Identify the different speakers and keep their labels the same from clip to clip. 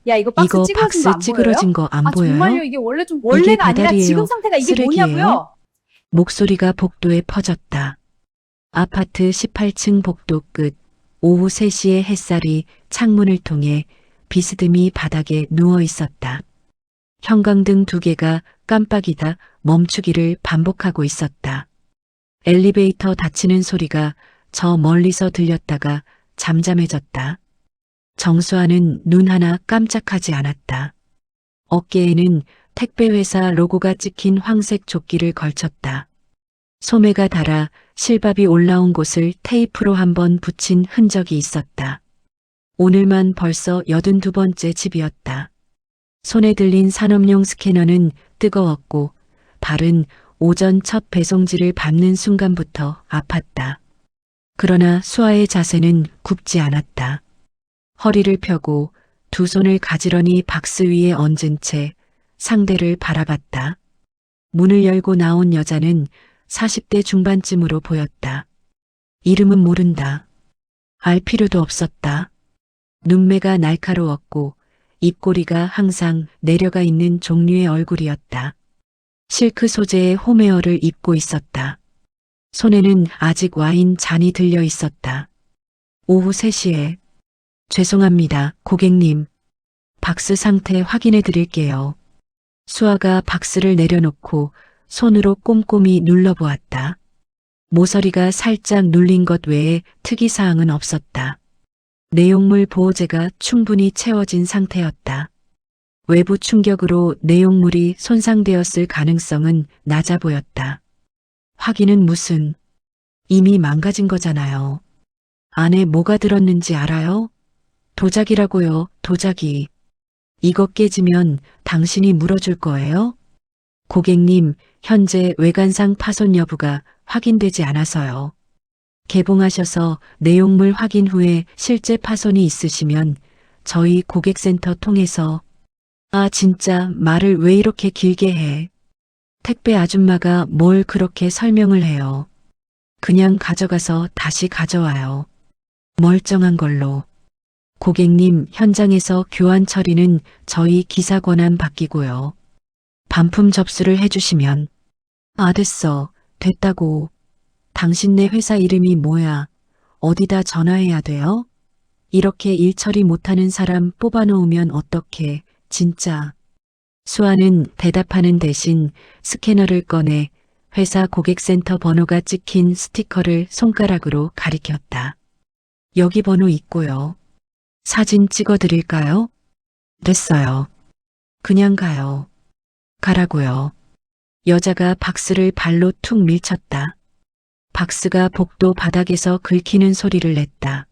Speaker 1: 야, 이거 박스
Speaker 2: 이거
Speaker 1: 찌그러진 거
Speaker 2: 박스
Speaker 1: 안
Speaker 2: 찌그러진
Speaker 1: 보여요?
Speaker 2: 거 안
Speaker 1: 아, 정말요?
Speaker 2: 보여요?
Speaker 1: 이게 원래 좀
Speaker 2: 이게
Speaker 1: 원래가 아니라
Speaker 2: 배달이에요.
Speaker 1: 지금 상태가 이게
Speaker 2: 쓰레기예요?
Speaker 1: 뭐냐고요?
Speaker 2: 목소리가 복도에 퍼졌다. 아파트 18층 복도 끝. 오후 3시에 햇살이 창문을 통해 비스듬히 바닥에 누워 있었다. 형광등 2개가 깜빡이다 멈추기를 반복하고 있었다. 엘리베이터 닫히는 소리가 저 멀리서 들렸다가 잠잠해졌다. 정수아는 눈 하나 깜짝하지 않았다. 어깨에는 택배회사 로고가 찍힌 황색 조끼를 걸쳤다. 소매가 닳아 실밥이 올라온 곳을 테이프로 한번 붙인 흔적이 있었다. 오늘만 벌써 82번째 집이었다. 손에 들린 산업용 스캐너는 뜨거웠고 발은 오전 첫 배송지를 밟는 순간부터 아팠다. 그러나 수아의 자세는 굽지 않았다. 허리를 펴고 두 손을 가지런히 박스 위에 얹은 채 상대를 바라봤다. 문을 열고 나온 여자는 40대 중반쯤으로 보였다. 이름은 모른다. 알 필요도 없었다. 눈매가 날카로웠고 입꼬리가 항상 내려가 있는 종류의 얼굴이었다. 실크 소재의 홈웨어를 입고 있었다. 손에는 아직 와인 잔이 들려 있었다. 오후 3시에 죄송합니다, 고객님. 박스 상태 확인해 드릴게요. 수아가 박스를 내려놓고 손으로 꼼꼼히 눌러보았다. 모서리가 살짝 눌린 것 외에 특이사항은 없었다. 내용물 보호제가 충분히 채워진 상태였다. 외부 충격으로 내용물이 손상되었을 가능성은 낮아 보였다. 확인은 무슨, 이미 망가진 거잖아요. 안에 뭐가 들었는지 알아요? 도자기라고요, 도자기. 이거 깨지면 당신이 물어줄 거예요? 고객님, 현재 외관상 파손 여부가 확인되지 않아서요. 개봉하셔서 내용물 확인 후에 실제 파손이 있으시면 저희 고객센터 통해서 아, 진짜 말을 왜 이렇게 길게 해? 택배 아줌마가 뭘 그렇게 설명을 해요. 그냥 가져가서 다시 가져와요. 멀쩡한 걸로. 고객님, 현장에서 교환 처리는 저희 기사 권한 바뀌고요. 반품 접수를 해주시면 아, 됐어. 됐다고. 당신네 회사 이름이 뭐야? 어디다 전화해야 돼요? 이렇게 일 처리 못하는 사람 뽑아놓으면 어떡해. 진짜. 수아는 대답하는 대신 스캐너를 꺼내 회사 고객센터 번호가 찍힌 스티커를 손가락으로 가리켰다. 여기 번호 있고요. 사진 찍어 드릴까요? 됐어요. 그냥 가요. 가라고요. 여자가 박스를 발로 툭 밀쳤다. 박스가 복도 바닥에서 긁히는 소리를 냈다.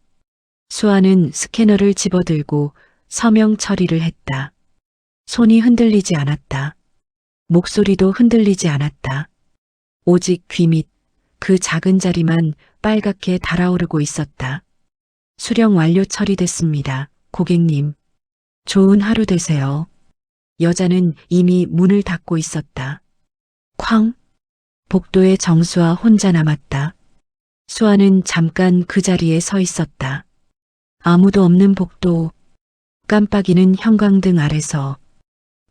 Speaker 2: 수아는 스캐너를 집어들고 서명 처리를 했다. 손이 흔들리지 않았다. 목소리도 흔들리지 않았다. 오직 귀 밑 그 작은 자리만 빨갛게 달아오르고 있었다. 수령 완료 처리됐습니다, 고객님. 좋은 하루 되세요. 여자는 이미 문을 닫고 있었다. 쾅! 복도에 정수아 혼자 남았다. 수아는 잠깐 그 자리에 서 있었다. 아무도 없는 복도, 깜빡이는 형광등 아래서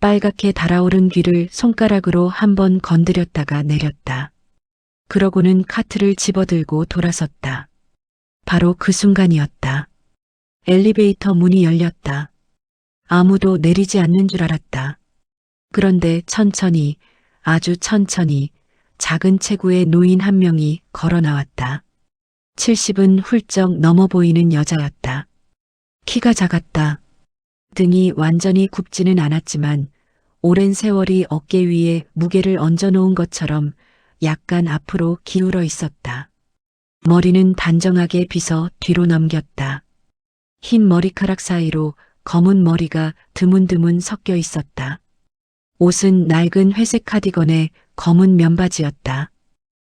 Speaker 2: 빨갛게 달아오른 귀를 손가락으로 한번 건드렸다가 내렸다. 그러고는 카트를 집어들고 돌아섰다. 바로 그 순간이었다. 엘리베이터 문이 열렸다. 아무도 내리지 않는 줄 알았다. 그런데 천천히, 아주 천천히 작은 체구의 노인 한 명이 걸어 나왔다. 70은 훌쩍 넘어 보이는 여자였다. 키가 작았다. 등이 완전히 굽지는 않았지만 오랜 세월이 어깨 위에 무게를 얹어놓은 것처럼 약간 앞으로 기울어 있었다. 머리는 단정하게 빗어 뒤로 넘겼다. 흰 머리카락 사이로 검은 머리가 드문드문 섞여 있었다. 옷은 낡은 회색 카디건에 검은 면바지였다.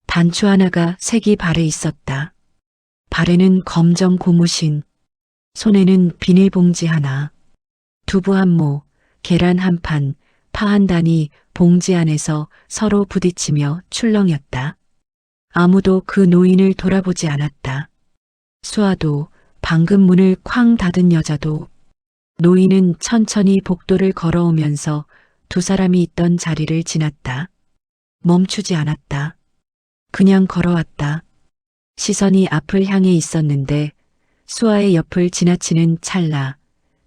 Speaker 2: 단추 하나가 색이 발에 있었다. 발에는 검정 고무신, 손에는 비닐봉지 하나, 두부 한 모, 계란 한 판, 파 한 단이 봉지 안에서 서로 부딪히며 출렁였다. 아무도 그 노인을 돌아보지 않았다. 수아도, 방금 문을 쾅 닫은 여자도, 노인은 천천히 복도를 걸어오면서 두 사람이 있던 자리를 지났다. 멈추지 않았다. 그냥 걸어왔다. 시선이 앞을 향해 있었는데 수아의 옆을 지나치는 찰나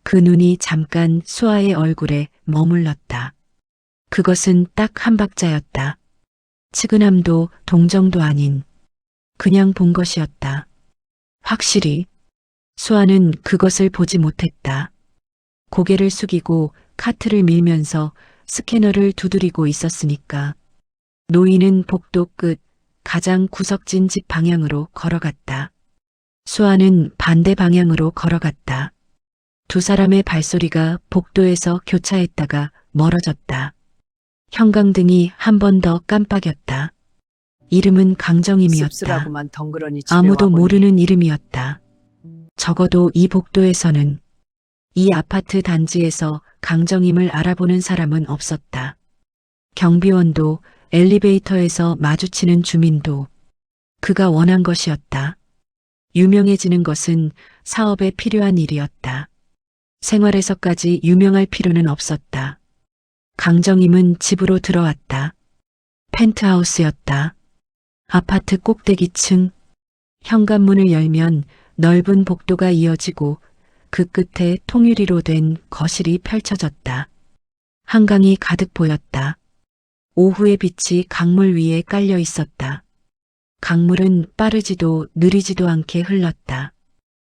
Speaker 2: 그 눈이 잠깐 수아의 얼굴에 머물렀다. 그것은 딱 한 박자였다. 측은함도 동정도 아닌 그냥 본 것이었다. 확실히 수아는 그것을 보지 못했다. 고개를 숙이고 카트를 밀면서 스캐너를 두드리고 있었으니까. 노인은 복도 끝 가장 구석진 집 방향으로 걸어갔다. 수아는 반대 방향으로 걸어갔다. 두 사람의 발소리가 복도에서 교차했다가 멀어졌다. 형광등이 한 번 더 깜빡였다. 이름은 강정임이었다.
Speaker 1: 씁쓸하고만 덩그러니 집에
Speaker 2: 아무도
Speaker 1: 와보니
Speaker 2: 모르는 이름이었다. 적어도 이 복도에서는, 이 아파트 단지에서 강정임을 알아보는 사람은 없었다. 경비원도, 엘리베이터에서 마주치는 주민도 그가 원한 것이었다. 유명해지는 것은 사업에 필요한 일이었다. 생활에서까지 유명할 필요는 없었다. 강정임은 집으로 들어왔다. 펜트하우스였다. 아파트 꼭대기층. 현관문을 열면 넓은 복도가 이어지고 그 끝에 통유리로 된 거실이 펼쳐졌다. 한강이 가득 보였다. 오후의 빛이 강물 위에 깔려 있었다. 강물은 빠르지도 느리지도 않게 흘렀다.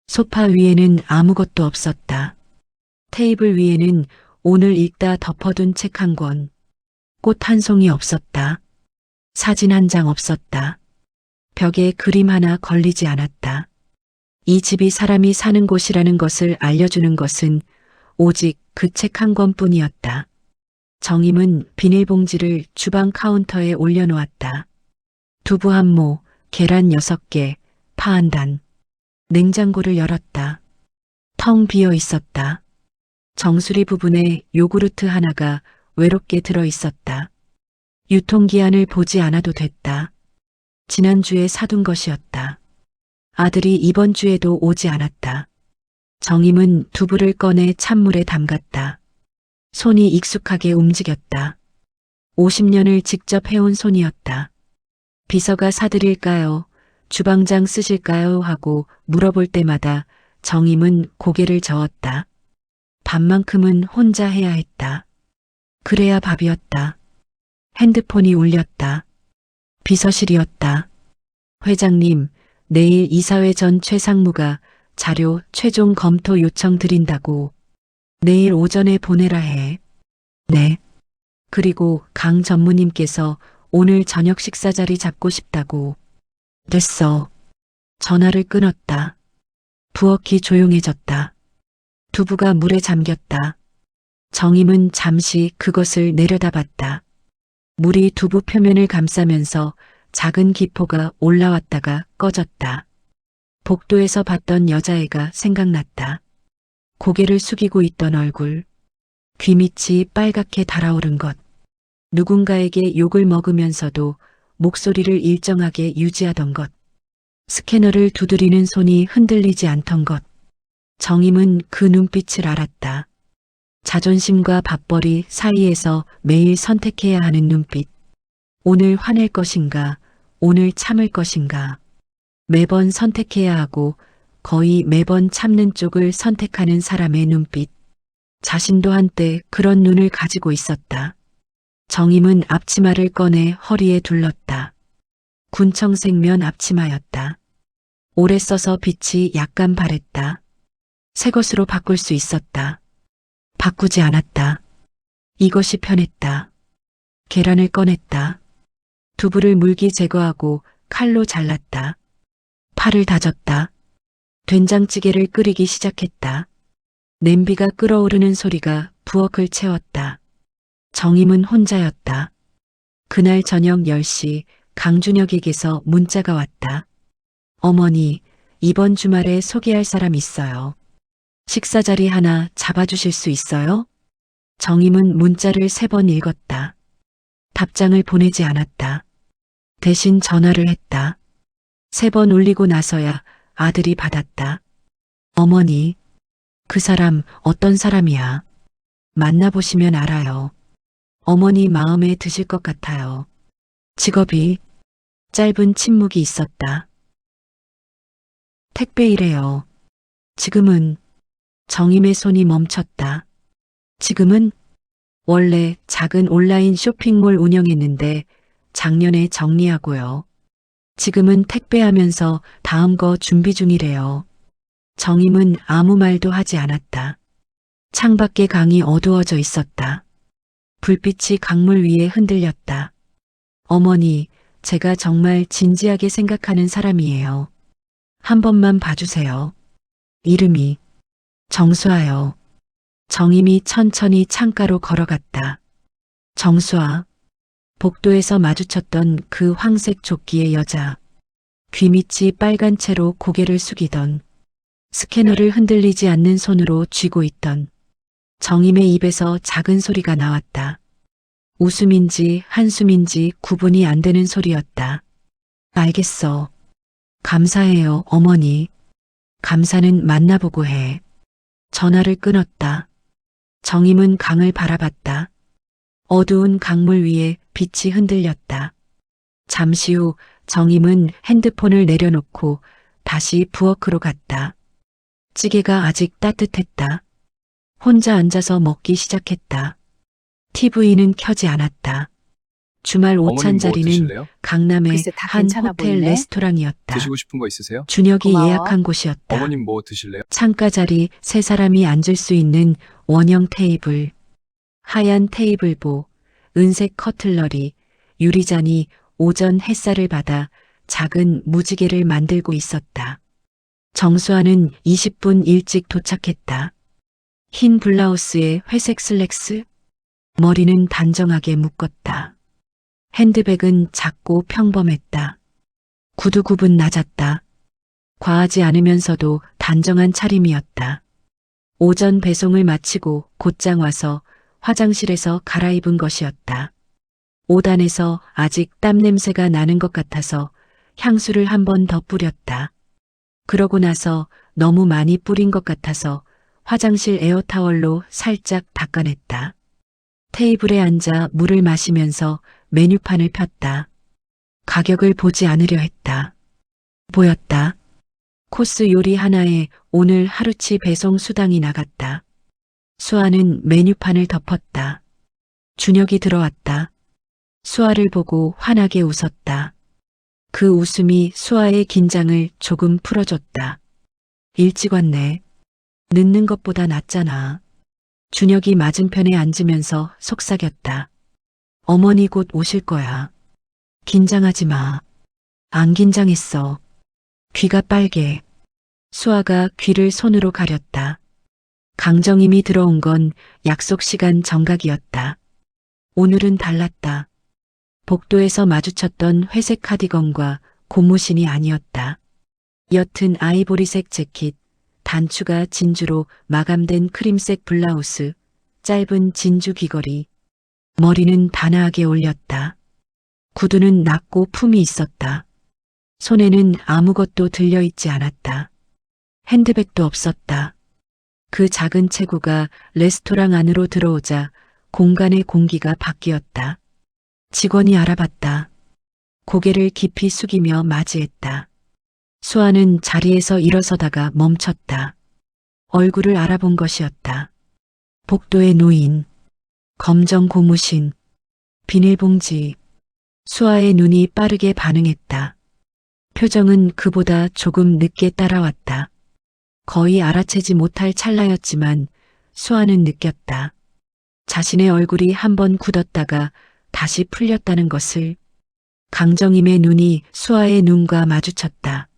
Speaker 2: 소파 위에는 아무것도 없었다. 테이블 위에는 오늘 읽다 덮어둔 책 한 권, 꽃 한 송이 없었다. 사진 한 장 없었다. 벽에 그림 하나 걸리지 않았다. 이 집이 사람이 사는 곳이라는 것을 알려주는 것은 오직 그 책 한 권뿐이었다. 정임은 비닐봉지를 주방 카운터에 올려놓았다. 두부 한 모, 계란 6개, 파 한 단. 냉장고를 열었다. 텅 비어 있었다. 정수리 부분에 요구르트 하나가 외롭게 들어 있었다. 유통기한을 보지 않아도 됐다. 지난주에 사둔 것이었다. 아들이 이번 주에도 오지 않았다. 정임은 두부를 꺼내 찬물에 담갔다. 손이 익숙하게 움직였다. 50년을 직접 해온 손이었다. 비서가 사드릴까요? 주방장 쓰실까요? 하고 물어볼 때마다 정임은 고개를 저었다. 밥만큼은 혼자 해야 했다. 그래야 밥이었다. 핸드폰이 울렸다. 비서실이었다. 회장님, 내일 이사회 전 최상무가 자료 최종 검토 요청 드린다고. 내일 오전에 보내라 해. 네. 그리고 강 전무님께서 오늘 저녁 식사 자리 잡고 싶다고. 됐어. 전화를 끊었다. 부엌이 조용해졌다. 두부가 물에 잠겼다. 정임은 잠시 그것을 내려다봤다. 물이 두부 표면을 감싸면서 작은 기포가 올라왔다가 꺼졌다. 복도에서 봤던 여자애가 생각났다. 고개를 숙이고 있던 얼굴, 귀 밑이 빨갛게 달아오른 것, 누군가에게 욕을 먹으면서도 목소리를 일정하게 유지하던 것, 스캐너를 두드리는 손이 흔들리지 않던 것. 정임은 그 눈빛을 알았다. 자존심과 밥벌이 사이에서 매일 선택해야 하는 눈빛. 오늘 화낼 것인가, 오늘 참을 것인가. 매번 선택해야 하고 거의 매번 참는 쪽을 선택하는 사람의 눈빛. 자신도 한때 그런 눈을 가지고 있었다. 정임은 앞치마를 꺼내 허리에 둘렀다. 군청색면 앞치마였다. 오래 써서 빛이 약간 바랬다. 새 것으로 바꿀 수 있었다. 바꾸지 않았다. 이것이 편했다. 계란을 꺼냈다. 두부를 물기 제거하고 칼로 잘랐다. 파를 다졌다. 된장찌개를 끓이기 시작했다. 냄비가 끓어오르는 소리가 부엌을 채웠다. 정임은 혼자였다. 그날 저녁 10시 강준혁에게서 문자가 왔다. 어머니, 이번 주말에 소개할 사람 있어요. 식사 자리 하나 잡아주실 수 있어요? 정임은 문자를 3번 읽었다. 답장을 보내지 않았다. 대신 전화를 했다. 3번 울리고 나서야 아들이 받았다. 어머니, 그 사람 어떤 사람이야? 만나보시면 알아요. 어머니 마음에 드실 것 같아요. 직업이 짧은 침묵이 있었다. 택배 일해요. 지금은 정임의 손이 멈췄다. 지금은 원래 작은 온라인 쇼핑몰 운영했는데 작년에 정리하고요. 지금은 택배하면서 다음 거 준비 중이래요. 정임은 아무 말도 하지 않았다. 창밖에 강이 어두워져 있었다. 불빛이 강물 위에 흔들렸다. 어머니, 제가 정말 진지하게 생각하는 사람이에요. 한 번만 봐주세요. 이름이 정수아요. 정임이 천천히 창가로 걸어갔다. 정수아. 복도에서 마주쳤던 그 황색 조끼의 여자. 귀밑이 빨간 채로 고개를 숙이던, 스캐너를 흔들리지 않는 손으로 쥐고 있던. 정임의 입에서 작은 소리가 나왔다. 웃음인지 한숨인지 구분이 안 되는 소리였다. 알겠어. 감사해요, 어머니. 감사는 만나보고 해. 전화를 끊었다. 정임은 강을 바라봤다. 어두운 강물 위에 빛이 흔들렸다. 잠시 후 정임은 핸드폰을 내려놓고 다시 부엌으로 갔다. 찌개가 아직 따뜻했다. 혼자 앉아서 먹기 시작했다. TV는 켜지 않았다. 주말
Speaker 1: 어머님
Speaker 2: 오찬
Speaker 1: 뭐
Speaker 2: 자리는
Speaker 1: 드실래요?
Speaker 2: 강남의
Speaker 3: 글쎄 다
Speaker 2: 한
Speaker 3: 괜찮아
Speaker 2: 호텔
Speaker 3: 보이네.
Speaker 2: 레스토랑이었다.
Speaker 1: 드시고 싶은 거 있으세요?
Speaker 2: 준혁이
Speaker 3: 고마워.
Speaker 2: 예약한 곳이었다.
Speaker 1: 어머님 뭐 드실래요?
Speaker 2: 창가 자리 세 사람이 앉을 수 있는 원형 테이블, 하얀 테이블보, 은색 커틀러리, 유리잔이 오전 햇살을 받아 작은 무지개를 만들고 있었다. 정수아는 20분 일찍 도착했다. 흰 블라우스에 회색 슬랙스, 머리는 단정하게 묶었다. 핸드백은 작고 평범했다. 구두 굽은 낮았다. 과하지 않으면서도 단정한 차림이었다. 오전 배송을 마치고 곧장 와서 화장실에서 갈아입은 것이었다. 옷 안에서 아직 땀 냄새가 나는 것 같아서 향수를 한 번 더 뿌렸다. 그러고 나서 너무 많이 뿌린 것 같아서 화장실 에어타월로 살짝 닦아냈다. 테이블에 앉아 물을 마시면서 메뉴판을 폈다. 가격을 보지 않으려 했다. 보였다. 코스 요리 하나에 오늘 하루치 배송 수당이 나갔다. 수아는 메뉴판을 덮었다. 준혁이 들어왔다. 수아를 보고 환하게 웃었다. 그 웃음이 수아의 긴장을 조금 풀어줬다. 일찍 왔네. 늦는 것보다 낫잖아. 준혁이 맞은편에 앉으면서 속삭였다. 어머니 곧 오실 거야. 긴장하지 마. 안 긴장했어. 귀가 빨개. 수아가 귀를 손으로 가렸다. 강정임이 들어온 건 약속 시간 정각이었다. 오늘은 달랐다. 복도에서 마주쳤던 회색 카디건과 고무신이 아니었다. 옅은 아이보리색 재킷, 단추가 진주로 마감된 크림색 블라우스, 짧은 진주 귀걸이. 머리는 단아하게 올렸다. 구두는 낮고 품이 있었다. 손에는 아무것도 들려있지 않았다. 핸드백도 없었다. 그 작은 체구가 레스토랑 안으로 들어오자 공간의 공기가 바뀌었다. 직원이 알아봤다. 고개를 깊이 숙이며 맞이했다. 수아는 자리에서 일어서다가 멈췄다. 얼굴을 알아본 것이었다. 복도의 노인, 검정 고무신, 비닐봉지. 수아의 눈이 빠르게 반응했다. 표정은 그보다 조금 늦게 따라왔다. 거의 알아채지 못할 찰나였지만 수아는 느꼈다. 자신의 얼굴이 한번 굳었다가 다시 풀렸다는 것을. 강정임의 눈이 수아의 눈과 마주쳤다.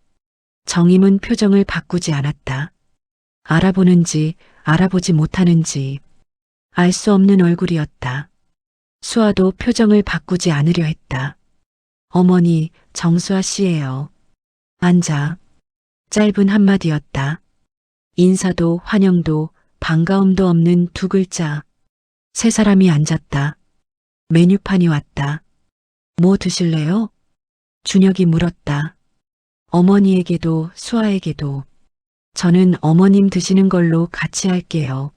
Speaker 2: 정임은 표정을 바꾸지 않았다. 알아보는지 알아보지 못하는지 알 수 없는 얼굴이었다. 수아도 표정을 바꾸지 않으려 했다. 어머니, 정수아 씨예요. 앉아. 짧은 한마디였다. 인사도 환영도 반가움도 없는 두 글자. 세 사람이 앉았다. 메뉴판이 왔다. 뭐 드실래요? 준혁이 물었다. 어머니에게도 수아에게도. 저는 어머님 드시는 걸로 같이 할게요.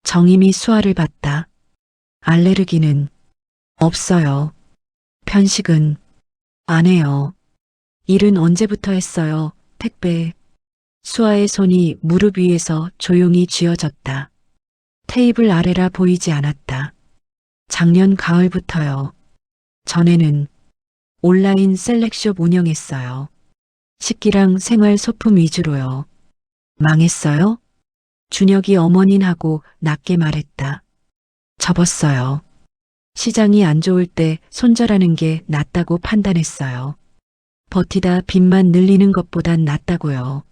Speaker 2: 정임이 수아를 봤다. 알레르기는 없어요. 편식은 안 해요. 일은 언제부터 했어요? 택배. 수아의 손이 무릎 위에서 조용히 쥐어졌다. 테이블 아래라 보이지 않았다. 작년 가을부터요. 전에는 온라인 셀렉숍 운영했어요. 식기랑 생활 소품 위주로요. 망했어요? 준혁이 어머니하고 낮게 말했다. 접었어요. 시장이 안 좋을 때 손절하는 게 낫다고 판단했어요. 버티다 빚만 늘리는 것보단 낫다고요.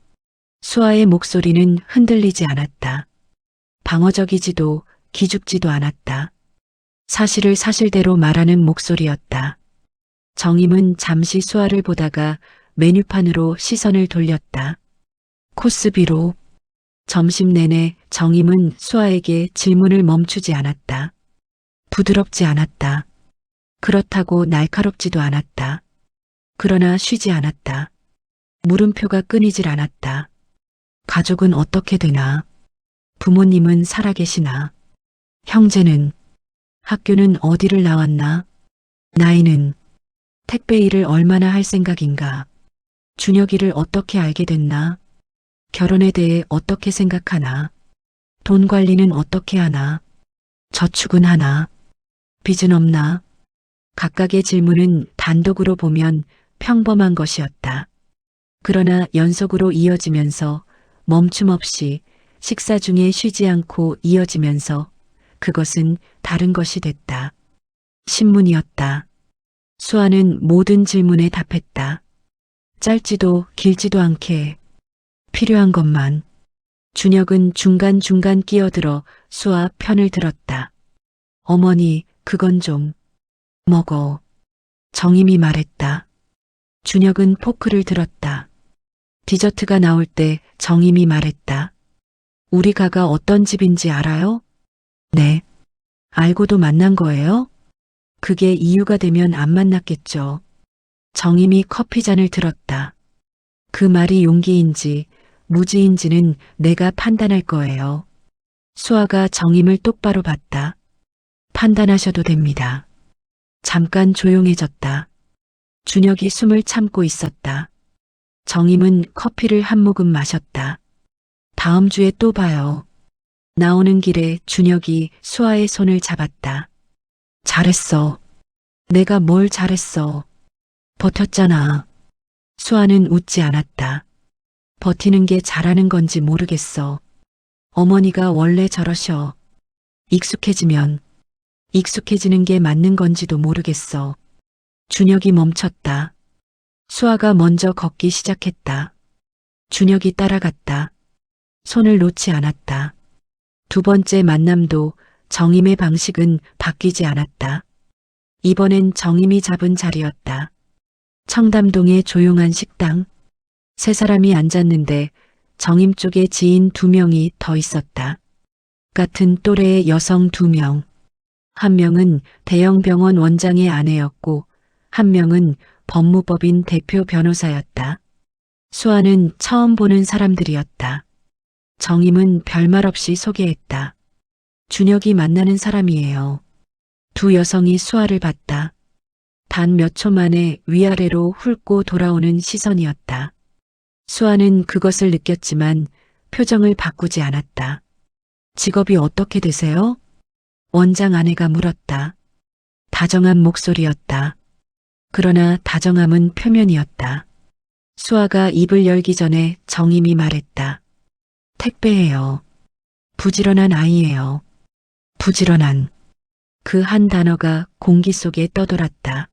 Speaker 2: 수아의 목소리는 흔들리지 않았다. 방어적이지도 기죽지도 않았다. 사실을 사실대로 말하는 목소리였다. 정임은 잠시 수아를 보다가 메뉴판으로 시선을 돌렸다. 코스비로. 점심 내내 정임은 수아에게 질문을 멈추지 않았다. 부드럽지 않았다. 그렇다고 날카롭지도 않았다. 그러나 쉬지 않았다. 물음표가 끊이질 않았다. 가족은 어떻게 되나? 부모님은 살아계시나? 형제는? 학교는 어디를 나왔나? 나이는? 택배 일을 얼마나 할 생각인가? 준혁이를 어떻게 알게 됐나? 결혼에 대해 어떻게 생각하나? 돈 관리는 어떻게 하나? 저축은 하나? 빚은 없나? 각각의 질문은 단독으로 보면 평범한 것이었다. 그러나 연속으로 이어지면서 멈춤 없이 식사 중에 쉬지 않고 이어지면서 그것은 다른 것이 됐다. 신문이었다. 수아는 모든 질문에 답했다. 짧지도 길지도 않게 필요한 것만. 준혁은 중간중간 끼어들어 수아 편을 들었다. 어머니, 그건 좀 먹어. 정임이 말했다. 준혁은 포크를 들었다. 디저트가 나올 때 정임이 말했다. 우리 가가 어떤 집인지 알아요? 네. 알고도 만난 거예요? 그게 이유가 되면 안 만났겠죠. 정임이 커피잔을 들었다. 그 말이 용기인지 무지인지는 내가 판단할 거예요. 수아가 정임을 똑바로 봤다. 판단하셔도 됩니다. 잠깐 조용해졌다. 준혁이 숨을 참고 있었다. 정임은 커피를 한 모금 마셨다. 다음 주에 또 봐요. 나오는 길에 준혁이 수아의 손을 잡았다. 잘했어. 내가 뭘 잘했어. 버텼잖아. 수아는 웃지 않았다. 버티는 게 잘하는 건지 모르겠어. 어머니가 원래 저러셔. 익숙해지면 익숙해지는 게 맞는 건지도 모르겠어. 준혁이 멈췄다. 수아가 먼저 걷기 시작했다. 준혁이 따라갔다. 손을 놓지 않았다. 두 번째 만남도 정임의 방식은 바뀌지 않았다. 이번엔 정임이 잡은 자리였다. 청담동의 조용한 식당. 세 사람이 앉았는데 정임 쪽에 지인 2명이 더 있었다. 같은 또래의 여성 2명. 한 명은 대형 병원 원장의 아내였고 한 명은 법무법인 대표 변호사였다. 수아는 처음 보는 사람들이었다. 정임은 별말 없이 소개했다. 준혁이 만나는 사람이에요. 두 여성이 수아를 봤다. 단 몇 초 만에 위아래로 훑고 돌아오는 시선이었다. 수아는 그것을 느꼈지만 표정을 바꾸지 않았다. 직업이 어떻게 되세요? 원장 아내가 물었다. 다정한 목소리였다. 그러나 다정함은 표면이었다. 수아가 입을 열기 전에 정임이 말했다. 택배예요. 부지런한 아이예요. 부지런한. 그 한 단어가 공기 속에 떠돌았다.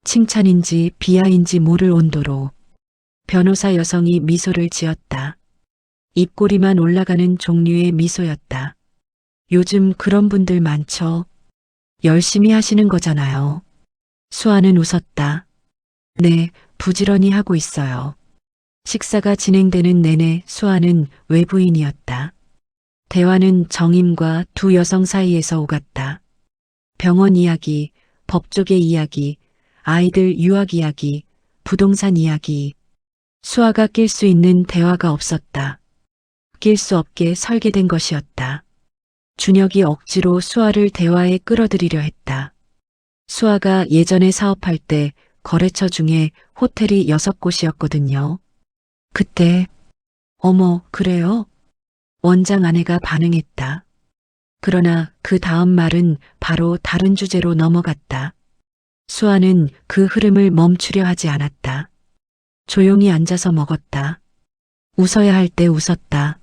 Speaker 2: 칭찬인지 비하인지 모를 온도로. 변호사 여성이 미소를 지었다. 입꼬리만 올라가는 종류의 미소였다. 요즘 그런 분들 많죠. 열심히 하시는 거잖아요. 수아는 웃었다. 네, 부지런히 하고 있어요. 식사가 진행되는 내내 수아는 외부인이었다. 대화는 정임과 두 여성 사이에서 오갔다. 병원 이야기, 법조계 이야기, 아이들 유학 이야기, 부동산 이야기. 수아가 낄 수 있는 대화가 없었다. 바뀔 수 없게 설계된 것이었다. 준혁이 억지로 수아를 대화에 끌어들이려 했다. 수아가 예전에 사업할 때 거래처 중에 호텔이 6곳이었거든요. 그때, 어머, 그래요? 원장 아내가 반응했다. 그러나 그 다음 말은 바로 다른 주제로 넘어갔다. 수아는 그 흐름을 멈추려 하지 않았다. 조용히 앉아서 먹었다. 웃어야 할 때 웃었다.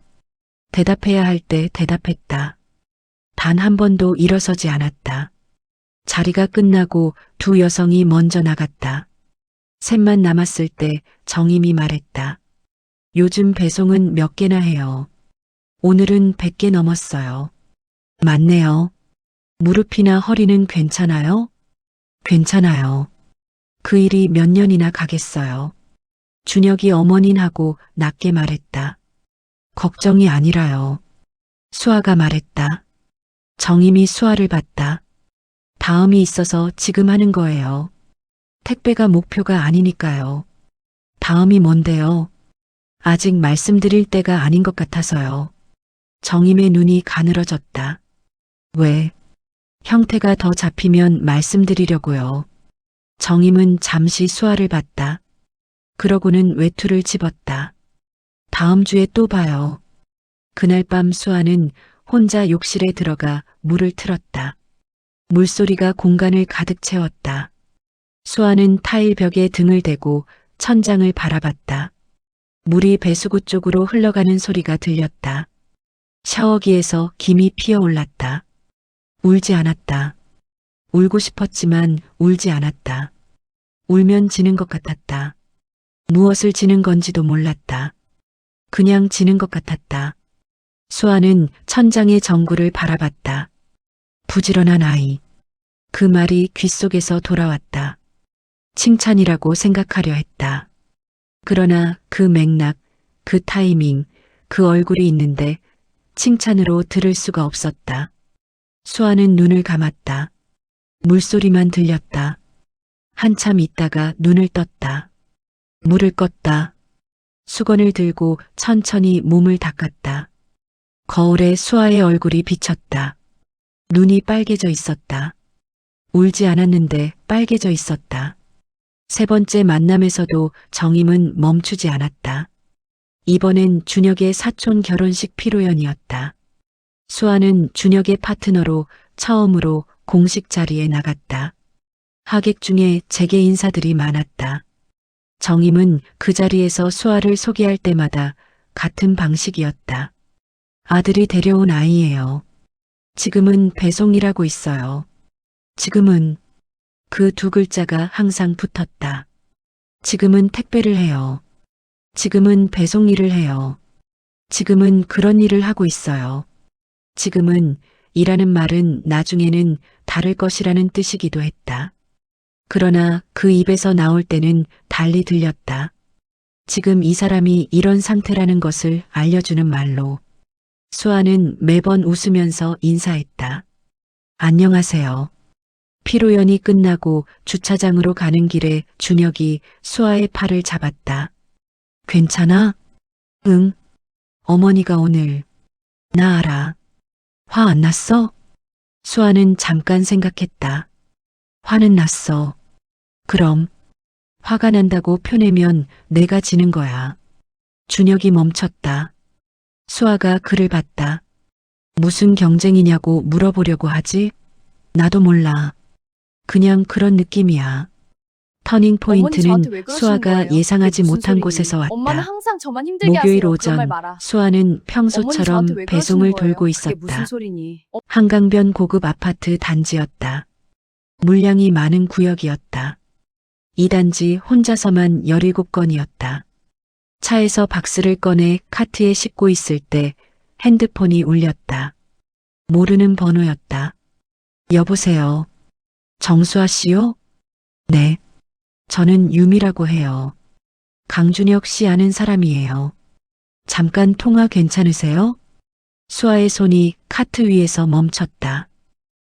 Speaker 2: 대답해야 할 때 대답했다. 단 한 번도 일어서지 않았다. 자리가 끝나고 두 여성이 먼저 나갔다. 셋만 남았을 때 정임이 말했다. 요즘 배송은 몇 개나 해요. 오늘은 100개 넘었어요. 맞네요. 무릎이나 허리는 괜찮아요? 괜찮아요. 그 일이 몇 년이나 가겠어요. 준혁이 어머니하고 낮게 말했다. 걱정이 아니라요. 수아가 말했다. 정임이 수아를 봤다. 다음이 있어서 지금 하는 거예요. 택배가 목표가 아니니까요. 다음이 뭔데요? 아직 말씀드릴 때가 아닌 것 같아서요. 정임의 눈이 가늘어졌다. 왜? 형태가 더 잡히면 말씀드리려고요. 정임은 잠시 수아를 봤다. 그러고는 외투를 집었다. 다음 주에 또 봐요. 그날 밤 수아는 혼자 욕실에 들어가 물을 틀었다. 물소리가 공간을 가득 채웠다. 수아는 타일 벽에 등을 대고 천장을 바라봤다. 물이 배수구 쪽으로 흘러가는 소리가 들렸다. 샤워기에서 김이 피어올랐다. 울지 않았다. 울고 싶었지만 울지 않았다. 울면 지는 것 같았다. 무엇을 지는 건지도 몰랐다. 그냥 지는 것 같았다. 수아는 천장의 전구를 바라봤다. 부지런한 아이. 그 말이 귓속에서 돌아왔다. 칭찬이라고 생각하려 했다. 그러나 그 맥락, 그 타이밍, 그 얼굴이 있는데 칭찬으로 들을 수가 없었다. 수아는 눈을 감았다. 물소리만 들렸다. 한참 있다가 눈을 떴다. 물을 껐다. 수건을 들고 천천히 몸을 닦았다. 거울에 수아의 얼굴이 비쳤다. 눈이 빨개져 있었다. 울지 않았는데 빨개져 있었다. 세 번째 만남에서도 정임은 멈추지 않았다. 이번엔 준혁의 사촌 결혼식 피로연이었다. 수아는 준혁의 파트너로 처음으로 공식 자리에 나갔다. 하객 중에 재계 인사들이 많았다. 정임은 그 자리에서 수아를 소개할 때마다 같은 방식이었다. 아들이 데려온 아이예요. 지금은 배송이라고 있어요. 지금은 그 두 글자가 항상 붙었다. 지금은 택배를 해요. 지금은 배송 일을 해요. 지금은 그런 일을 하고 있어요. 지금은 이라는 말은 나중에는 다를 것이라는 뜻이기도 했다. 그러나 그 입에서 나올 때는 달리 들렸다. 지금 이 사람이 이런 상태라는 것을 알려주는 말로. 수아는 매번 웃으면서 인사했다. 안녕하세요. 피로연이 끝나고 주차장으로 가는 길에 준혁이 수아의 팔을 잡았다. 괜찮아? 응. 어머니가 오늘. 나 알아. 화 안 났어? 수아는 잠깐 생각했다. 화는 났어. 그럼 화가 난다고 표내면 내가 지는 거야. 준혁이 멈췄다. 수아가 그를 봤다. 무슨 경쟁이냐고 물어보려고 하지? 나도 몰라. 그냥 그런 느낌이야. 터닝
Speaker 1: 어머니
Speaker 2: 포인트는
Speaker 1: 저한테 왜 그러시는
Speaker 2: 수아가
Speaker 1: 거예요?
Speaker 2: 예상하지
Speaker 1: 그게 무슨
Speaker 2: 못한
Speaker 1: 소리니?
Speaker 2: 곳에서
Speaker 1: 엄마는
Speaker 2: 왔다.
Speaker 1: 항상 저만 힘들게
Speaker 2: 목요일
Speaker 1: 하세요. 그런 말
Speaker 2: 오전
Speaker 1: 마라.
Speaker 2: 수아는
Speaker 1: 어머니
Speaker 2: 평소처럼
Speaker 1: 저한테 왜 그러시는
Speaker 2: 배송을
Speaker 1: 거예요?
Speaker 2: 돌고
Speaker 1: 그게 무슨
Speaker 2: 있었다.
Speaker 1: 소리니?
Speaker 2: 한강변 고급 아파트 단지였다. 물량이 많은 구역이었다. 이 단지 혼자서만 17건이었다. 차에서 박스를 꺼내 카트에 싣고 있을 때 핸드폰이 울렸다. 모르는 번호였다. 여보세요. 정수아 씨요? 네. 저는 유미라고 해요. 강준혁 씨 아는 사람이에요. 잠깐 통화 괜찮으세요? 수아의 손이 카트 위에서 멈췄다.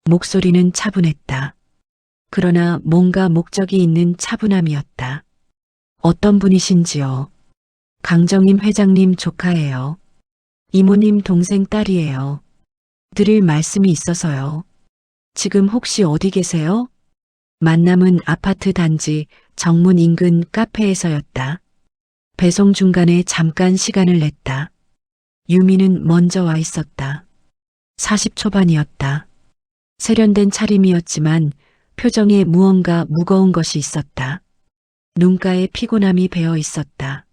Speaker 2: 목소리는 차분했다. 그러나 뭔가 목적이 있는 차분함이었다. 어떤 분이신지요? 강정임 회장님 조카예요. 이모님 동생 딸이에요. 드릴 말씀이 있어서요. 지금 혹시 어디 계세요? 만남은 아파트 단지 정문 인근 카페에서였다. 배송 중간에 잠깐 시간을 냈다. 유미는 먼저 와 있었다. 40 초반이었다. 세련된 차림이었지만 표정에 무언가 무거운 것이 있었다. 눈가에 피곤함이 배어 있었다.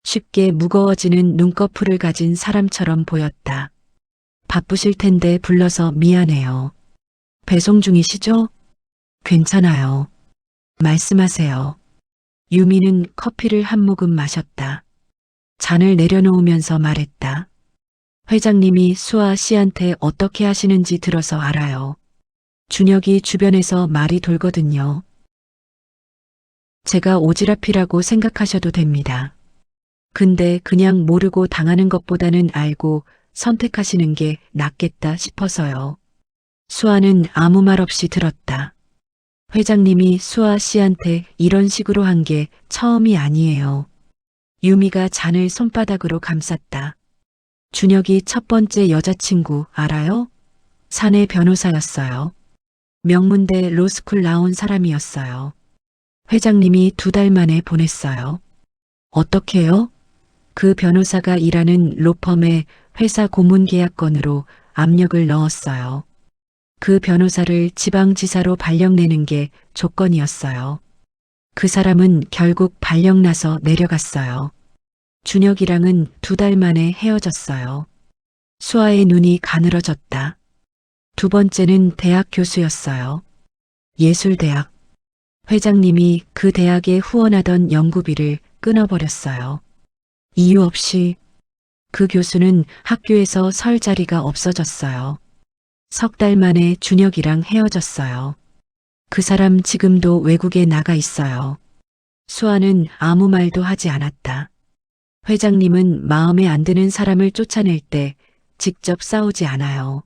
Speaker 2: 쉽게 무거워지는 눈꺼풀을 가진 사람처럼 보였다. 바쁘실 텐데 불러서 미안해요. 배송 중이시죠? 괜찮아요. 말씀하세요. 유미는 커피를 한 모금 마셨다. 잔을 내려놓으면서 말했다. 회장님이 수아 씨한테 어떻게 하시는지 들어서 알아요. 준혁이 주변에서 말이 돌거든요. 제가 오지랖이라고 생각하셔도 됩니다. 근데 그냥 모르고 당하는 것보다는 알고 선택하시는 게 낫겠다 싶어서요. 수아는 아무 말 없이 들었다. 회장님이 수아 씨한테 이런 식으로 한 게 처음이 아니에요. 유미가 잔을 손바닥으로 감쌌다. 준혁이 첫 번째 여자친구 알아요? 사내 변호사였어요. 명문대 로스쿨 나온 사람이었어요. 회장님이 2달 만에 보냈어요. 어떻게요? 그 변호사가 일하는 로펌에 회사 고문 계약건으로 압력을 넣었어요. 그 변호사를 지방지사로 발령내는 게 조건이었어요. 그 사람은 결국 발령 나서 내려갔어요. 준혁이랑은 2달 만에 헤어졌어요. 수아의 눈이 가늘어졌다. 두 번째는 대학 교수였어요. 예술대학. 회장님이 그 대학에 후원하던 연구비를 끊어버렸어요. 이유 없이. 그 교수는 학교에서 설 자리가 없어졌어요. 3달 만에 준혁이랑 헤어졌어요. 그 사람 지금도 외국에 나가 있어요. 수아는 아무 말도 하지 않았다. 회장님은 마음에 안 드는 사람을 쫓아낼 때 직접 싸우지 않아요.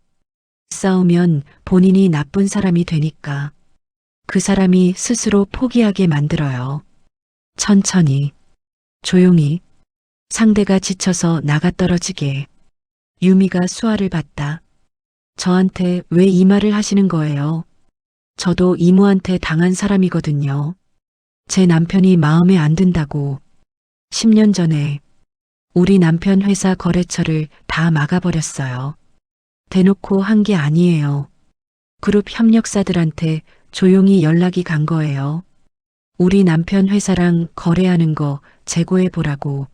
Speaker 2: 싸우면 본인이 나쁜 사람이 되니까. 그 사람이 스스로 포기하게 만들어요. 천천히, 조용히, 상대가 지쳐서 나가떨어지게. 유미가 수아를 봤다. 저한테 왜 이 말을 하시는 거예요? 저도 이모한테 당한 사람이거든요. 제 남편이 마음에 안 든다고. 10년 전에 우리 남편 회사 거래처를 다 막아버렸어요. 대놓고 한 게 아니에요. 그룹 협력사들한테 조용히 연락이 간 거예요. 우리 남편 회사랑 거래하는 거 재고해 보라고.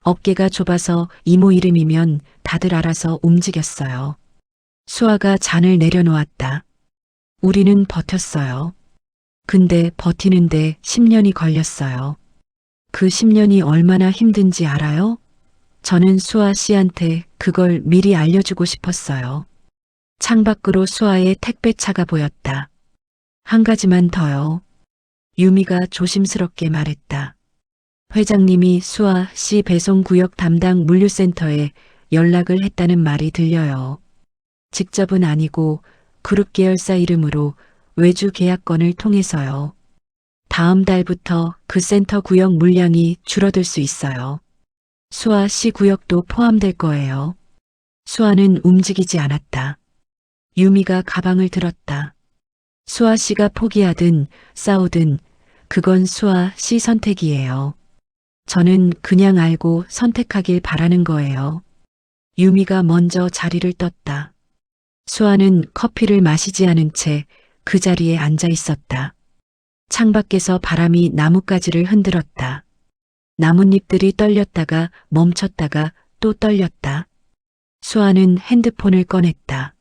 Speaker 2: 어깨가 좁아서 이모 이름이면 다들 알아서 움직였어요. 수아가 잔을 내려놓았다. 우리는 버텼어요. 근데 버티는데 10년이 걸렸어요. 그 10년이 얼마나 힘든지 알아요? 저는 수아 씨한테 그걸 미리 알려주고 싶었어요. 창밖으로 수아의 택배차가 보였다. 한 가지만 더요. 유미가 조심스럽게 말했다. 회장님이 수아 씨 배송구역 담당 물류센터에 연락을 했다는 말이 들려요. 직접은 아니고 그룹 계열사 이름으로 외주 계약건을 통해서요. 다음 달부터 그 센터 구역 물량이 줄어들 수 있어요. 수아 씨 구역도 포함될 거예요. 수아는 움직이지 않았다. 유미가 가방을 들었다. 수아 씨가 포기하든 싸우든 그건 수아 씨 선택이에요. 저는 그냥 알고 선택하길 바라는 거예요. 유미가 먼저 자리를 떴다. 수아는 커피를 마시지 않은 채 그 자리에 앉아 있었다. 창밖에서 바람이 나뭇가지를 흔들었다. 나뭇잎들이 떨렸다가 멈췄다가 또 떨렸다. 수아는 핸드폰을 꺼냈다.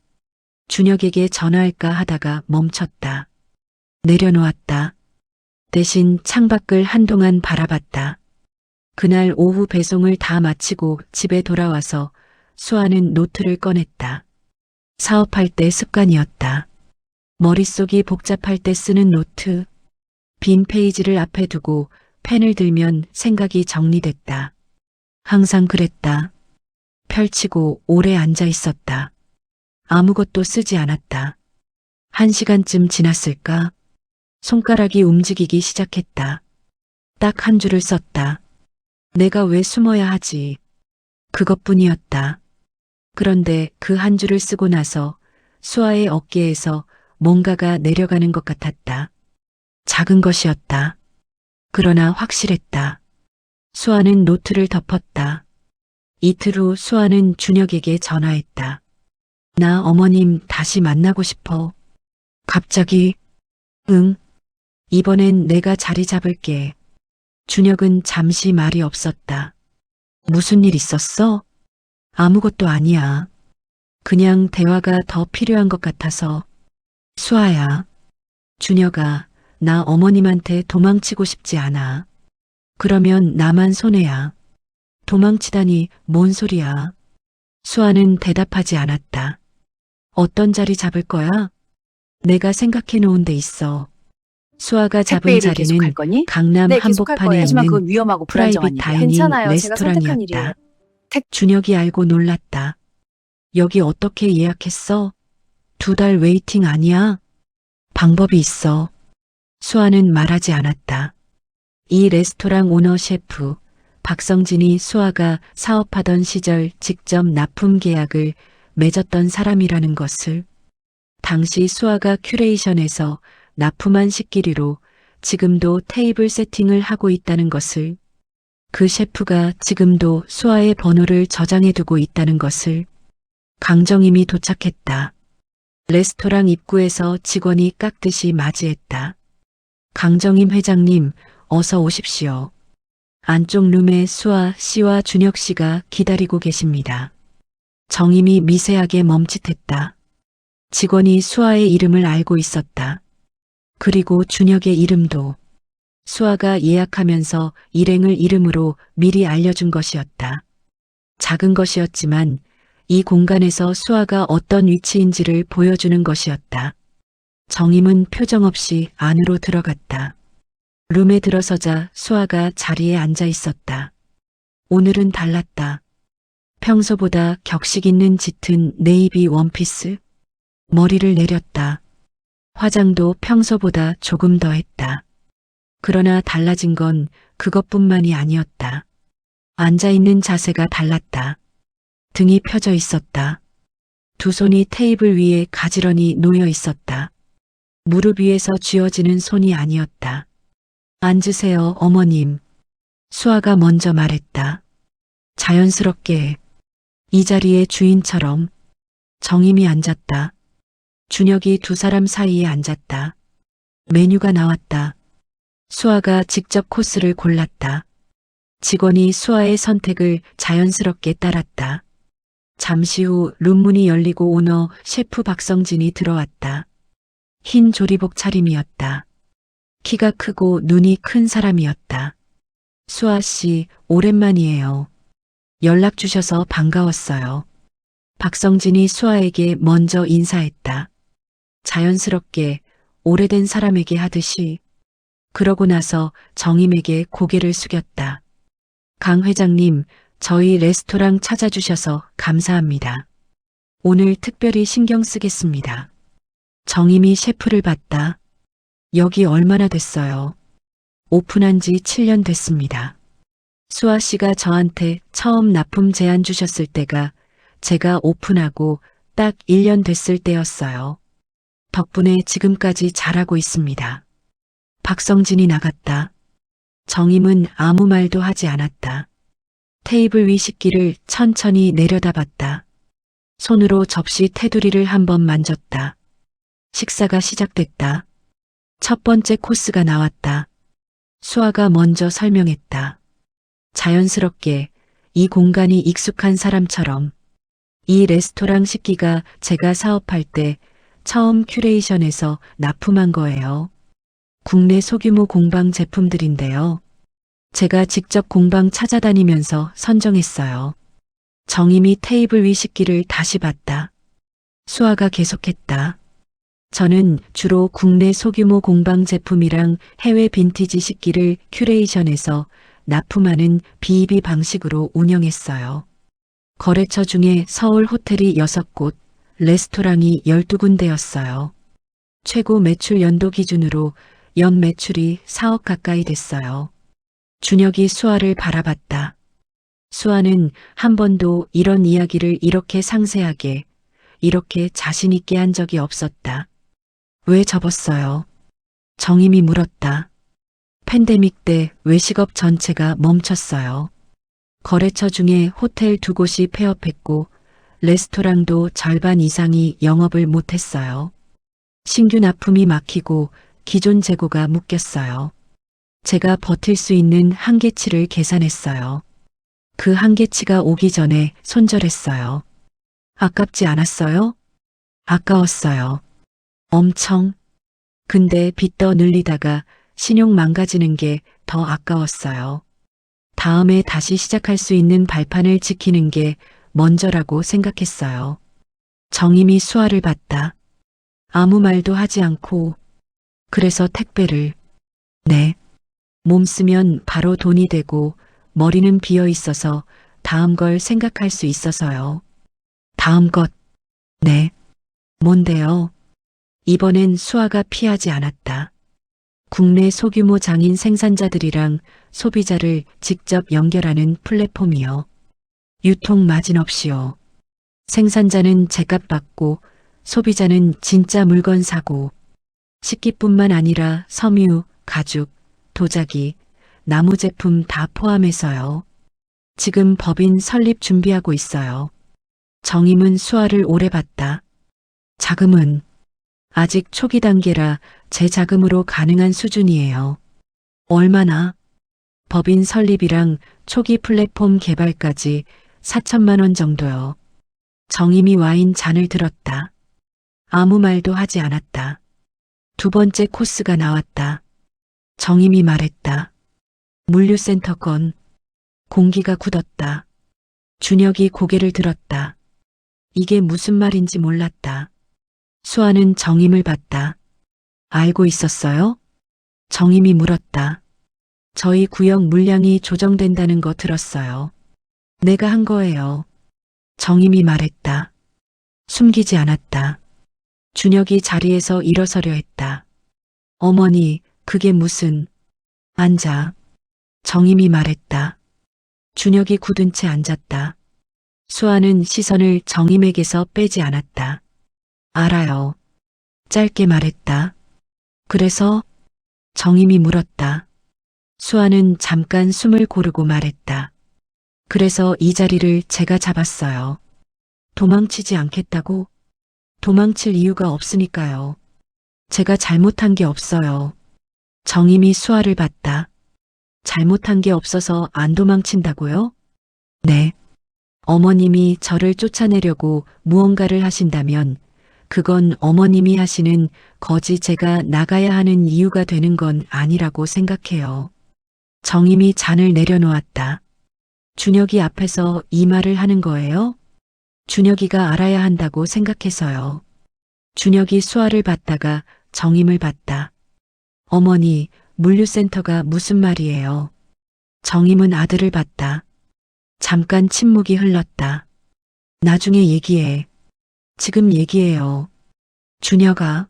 Speaker 2: 준혁에게 전화할까 하다가 멈췄다. 내려놓았다. 대신 창밖을 한동안 바라봤다. 그날 오후 배송을 다 마치고 집에 돌아와서 수아는 노트를 꺼냈다. 사업할 때 습관이었다. 머릿속이 복잡할 때 쓰는 노트. 빈 페이지를 앞에 두고 펜을 들면 생각이 정리됐다. 항상 그랬다. 펼치고 오래 앉아 있었다. 아무것도 쓰지 않았다. 1시간쯤 지났을까? 손가락이 움직이기 시작했다. 딱 한 줄을 썼다. 내가 왜 숨어야 하지? 그것뿐이었다. 그런데 그 한 줄을 쓰고 나서 수아의 어깨에서 뭔가가 내려가는 것 같았다. 작은 것이었다. 그러나 확실했다. 수아는 노트를 덮었다. 이틀 후 수아는 준혁에게 전화했다. 나 어머님 다시 만나고 싶어. 갑자기, 응, 이번엔 내가 자리 잡을게. 준혁은 잠시 말이 없었다. 무슨 일 있었어? 아무것도 아니야. 그냥 대화가 더 필요한 것 같아서. 수아야. 준혁아, 나 어머님한테 도망치고 싶지 않아. 그러면 나만 손해야. 도망치다니 뭔 소리야. 수아는 대답하지 않았다. 어떤 자리 잡을 거야? 내가 생각해 놓은 데 있어. 수아가 잡은
Speaker 1: 택배 일을 계속할
Speaker 2: 자리는
Speaker 1: 거니?
Speaker 2: 강남
Speaker 1: 네, 계속할
Speaker 2: 한복판에
Speaker 1: 거예요. 하지만
Speaker 2: 있는
Speaker 1: 그건 위험하고 불안정한
Speaker 2: 프라이빗
Speaker 1: 일이에요.
Speaker 2: 다이닝
Speaker 1: 괜찮아요. 제가 선택한 일이에요.
Speaker 2: 레스토랑이었다. 준혁이 알고 놀랐다. 여기 어떻게 예약했어? 2달 웨이팅 아니야? 방법이 있어. 수아는 말하지 않았다. 이 레스토랑 오너 셰프 박성진이 수아가 사업하던 시절 직접 납품 계약을 맺었던 사람이라는 것을, 당시 수아가 큐레이션에서 납품한 식기류로 지금도 테이블 세팅을 하고 있다는 것을, 그 셰프가 지금도 수아의 번호를 저장해두고 있다는 것을. 강정임이 도착했다. 레스토랑 입구에서 직원이 깍듯이 맞이했다. 강정임 회장님, 어서 오십시오. 안쪽 룸에 수아 씨와 준혁 씨가 기다리고 계십니다. 정임이 미세하게 멈칫했다. 직원이 수아의 이름을 알고 있었다. 그리고 준혁의 이름도. 수아가 예약하면서 일행을 이름으로 미리 알려준 것이었다. 작은 것이었지만 이 공간에서 수아가 어떤 위치인지를 보여주는 것이었다. 정임은 표정 없이 안으로 들어갔다. 룸에 들어서자 수아가 자리에 앉아 있었다. 오늘은 달랐다. 평소보다 격식 있는 짙은 네이비 원피스. 머리를 내렸다. 화장도 평소보다 조금 더 했다. 그러나 달라진 건 그것뿐만이 아니었다. 앉아있는 자세가 달랐다. 등이 펴져 있었다. 두 손이 테이블 위에 가지런히 놓여 있었다. 무릎 위에서 쥐어지는 손이 아니었다. 앉으세요, 어머님. 수아가 먼저 말했다. 자연스럽게, 이 자리의 주인처럼. 정임이 앉았다. 준혁이 두 사람 사이에 앉았다. 메뉴가 나왔다. 수아가 직접 코스를 골랐다. 직원이 수아의 선택을 자연스럽게 따랐다. 잠시 후 룸문이 열리고 오너 셰프 박성진이 들어왔다. 흰 조리복 차림이었다. 키가 크고 눈이 큰 사람이었다. 수아 씨, 오랜만이에요. 연락 주셔서 반가웠어요. 박성진이 수아에게 먼저 인사했다. 자연스럽게 오래된 사람에게 하듯이. 그러고 나서 정임에게 고개를 숙였다. 강 회장님, 저희 레스토랑 찾아주셔서 감사합니다. 오늘 특별히 신경 쓰겠습니다. 정임이 셰프를 봤다. 여기 얼마나 됐어요? 오픈한 지 7년 됐습니다. 수아 씨가 저한테 처음 납품 제안 주셨을 때가 제가 오픈하고 딱 1년 됐을 때였어요. 덕분에 지금까지 잘하고 있습니다. 박성진이 나갔다. 정임은 아무 말도 하지 않았다. 테이블 위 식기를 천천히 내려다봤다. 손으로 접시 테두리를 한번 만졌다. 식사가 시작됐다. 첫 번째 코스가 나왔다. 수아가 먼저 설명했다. 자연스럽게, 이 공간이 익숙한 사람처럼. 이 레스토랑 식기가 제가 사업할 때 처음 큐레이션에서 납품한 거예요. 국내 소규모 공방 제품들인데요. 제가 직접 공방 찾아다니면서 선정했어요. 정임이 테이블 위 식기를 다시 봤다. 수아가 계속했다. 저는 주로 국내 소규모 공방 제품이랑 해외 빈티지 식기를 큐레이션해서 납품하는 B2B 방식으로 운영했어요. 거래처 중에 서울 호텔이 6곳, 레스토랑이 12군데였어요. 최고 매출 연도 기준으로 연 매출이 4억 가까이 됐어요. 준혁이 수아를 바라봤다. 수아는 한 번도 이런 이야기를 이렇게 상세하게, 이렇게 자신 있게 한 적이 없었다. 왜 접었어요? 정임이 물었다. 팬데믹 때 외식업 전체가 멈췄어요. 거래처 중에 호텔 2곳이 폐업했고 레스토랑도 절반 이상이 영업을 못했어요. 신규 납품이 막히고 기존 재고가 묶였어요. 제가 버틸 수 있는 한계치를 계산했어요. 그 한계치가 오기 전에 손절했어요. 아깝지 않았어요? 아까웠어요. 엄청. 근데 빚 더 늘리다가 신용 망가지는 게 더 아까웠어요. 다음에 다시 시작할 수 있는 발판을 지키는 게 먼저라고 생각했어요. 정임이 수아를 봤다. 아무 말도 하지 않고, 그래서 택배를, 네. 몸 쓰면 바로 돈이 되고 머리는 비어 있어서 다음 걸 생각할 수 있어서요. 다음 것, 네. 뭔데요? 이번엔 수아가 피하지 않았다. 국내 소규모 장인 생산자들이랑 소비자를 직접 연결하는 플랫폼이요. 유통 마진 없이요. 생산자는 제값 받고 소비자는 진짜 물건 사고 식기뿐만 아니라 섬유, 가죽, 도자기, 나무 제품 다 포함해서요. 지금 법인 설립 준비하고 있어요. 정임은 수아를 오래 봤다. 자금은 아직 초기 단계라 제 자금으로 가능한 수준이에요. 얼마나? 법인 설립이랑 초기 플랫폼 개발까지 4천만 원 정도요. 정임이 와인 잔을 들었다. 아무 말도 하지 않았다. 두 번째 코스가 나왔다. 정임이 말했다. 물류센터 건. 공기가 굳었다. 준혁이 고개를 들었다. 이게 무슨 말인지 몰랐다. 수아는 정임을 봤다. 알고 있었어요? 정임이 물었다. 저희 구역 물량이 조정된다는 거 들었어요. 내가 한 거예요. 정임이 말했다. 숨기지 않았다. 준혁이 자리에서 일어서려 했다. 어머니, 그게 무슨... 앉아. 정임이 말했다. 준혁이 굳은 채 앉았다. 수아는 시선을 정임에게서 빼지 않았다. 알아요. 짧게 말했다. 그래서? 정임이 물었다. 수아는 잠깐 숨을 고르고 말했다. 그래서 이 자리를 제가 잡았어요. 도망치지 않겠다고? 도망칠 이유가 없으니까요. 제가 잘못한 게 없어요. 정임이 수아를 봤다. 잘못한 게 없어서 안 도망친다고요? 네. 어머님이 저를 쫓아내려고 무언가를 하신다면 그건 어머님이 하시는 거지 제가 나가야 하는 이유가 되는 건 아니라고 생각해요. 정임이 잔을 내려놓았다. 준혁이 앞에서 이 말을 하는 거예요? 준혁이가 알아야 한다고 생각해서요. 준혁이 수아를 봤다가 정임을 봤다. 어머니, 물류센터가 무슨 말이에요? 정임은 아들을 봤다. 잠깐 침묵이 흘렀다. 나중에 얘기해. 지금 얘기해요. 준혁아.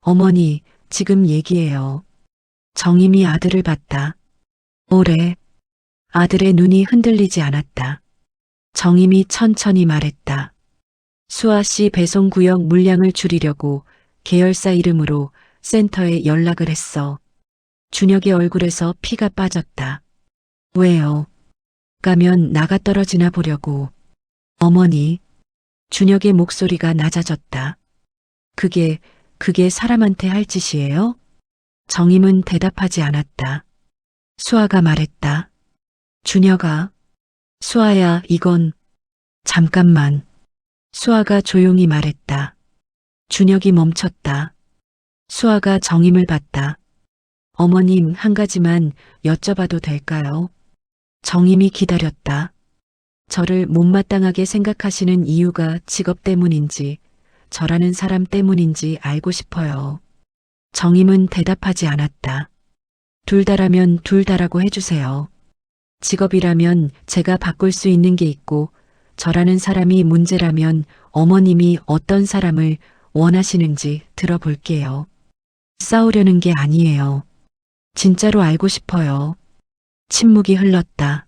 Speaker 2: 어머니, 지금 얘기해요. 정임이 아들을 봤다. 오래. 아들의 눈이 흔들리지 않았다. 정임이 천천히 말했다. 수아 씨 배송 구역 물량을 줄이려고 계열사 이름으로 센터에 연락을 했어. 준혁의 얼굴에서 피가 빠졌다. 왜요? 가면 나가 떨어지나 보려고. 어머니. 준혁의 목소리가 낮아졌다. 그게 사람한테 할 짓이에요? 정임은 대답하지 않았다. 수아가 말했다. 준혁아. 수아야, 이건... 잠깐만. 수아가 조용히 말했다. 준혁이 멈췄다. 수아가 정임을 봤다. 어머님, 한 가지만 여쭤봐도 될까요? 정임이 기다렸다. 저를 못마땅하게 생각하시는 이유가 직업 때문인지, 저라는 사람 때문인지 알고 싶어요. 정임은 대답하지 않았다. 둘 다라면 둘 다라고 해주세요. 직업이라면 제가 바꿀 수 있는 게 있고, 저라는 사람이 문제라면 어머님이 어떤 사람을 원하시는지 들어볼게요. 싸우려는 게 아니에요. 진짜로 알고 싶어요. 침묵이 흘렀다.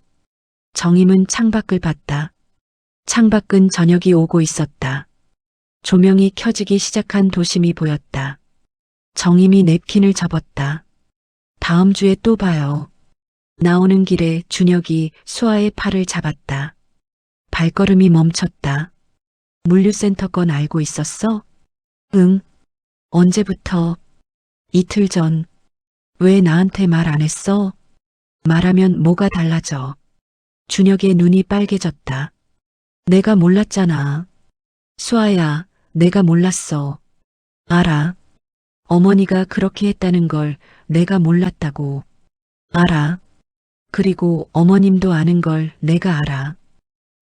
Speaker 2: 정임은 창밖을 봤다. 창밖은 저녁이 오고 있었다. 조명이 켜지기 시작한 도심이 보였다. 정임이 냅킨을 접었다. 다음 주에 또 봐요. 나오는 길에 준혁이 수아의 팔을 잡았다. 발걸음이 멈췄다. 물류센터 건 알고 있었어? 응. 언제부터? 이틀 전. 왜 나한테 말 안 했어? 말하면 뭐가 달라져? 준혁의 눈이 빨개졌다. 내가 몰랐잖아. 수아야, 내가 몰랐어. 알아. 어머니가 그렇게 했다는 걸 내가 몰랐다고. 알아. 그리고 어머님도 아는 걸 내가 알아.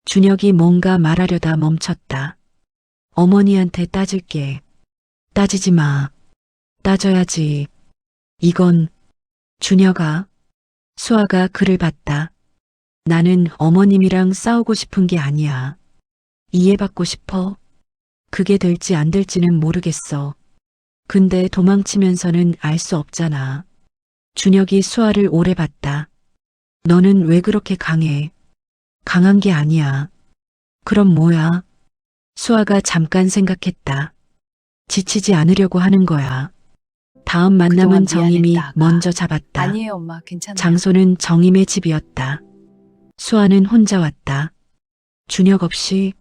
Speaker 2: 준혁이 뭔가 말하려다 멈췄다. 어머니한테 따질게. 따지지 마. 따져야지. 이건 준혁아. 수아가 그를 봤다. 나는 어머님이랑 싸우고 싶은 게 아니야. 이해받고 싶어. 그게 될지 안 될지는 모르겠어. 근데 도망치면서는 알 수 없잖아. 준혁이 수아를 오래 봤다. 너는 왜 그렇게 강해? 강한 게 아니야. 그럼 뭐야? 수아가 잠깐 생각했다. 지치지 않으려고 하는 거야. 다음 만남은
Speaker 1: 그동안
Speaker 2: 정임이
Speaker 1: 미안했다, 아가.
Speaker 2: 먼저 잡았다.
Speaker 1: 아니에요, 엄마. 괜찮아요.
Speaker 2: 장소는 정임의 집이었다. 수아는 혼자 왔다. 준혁 없이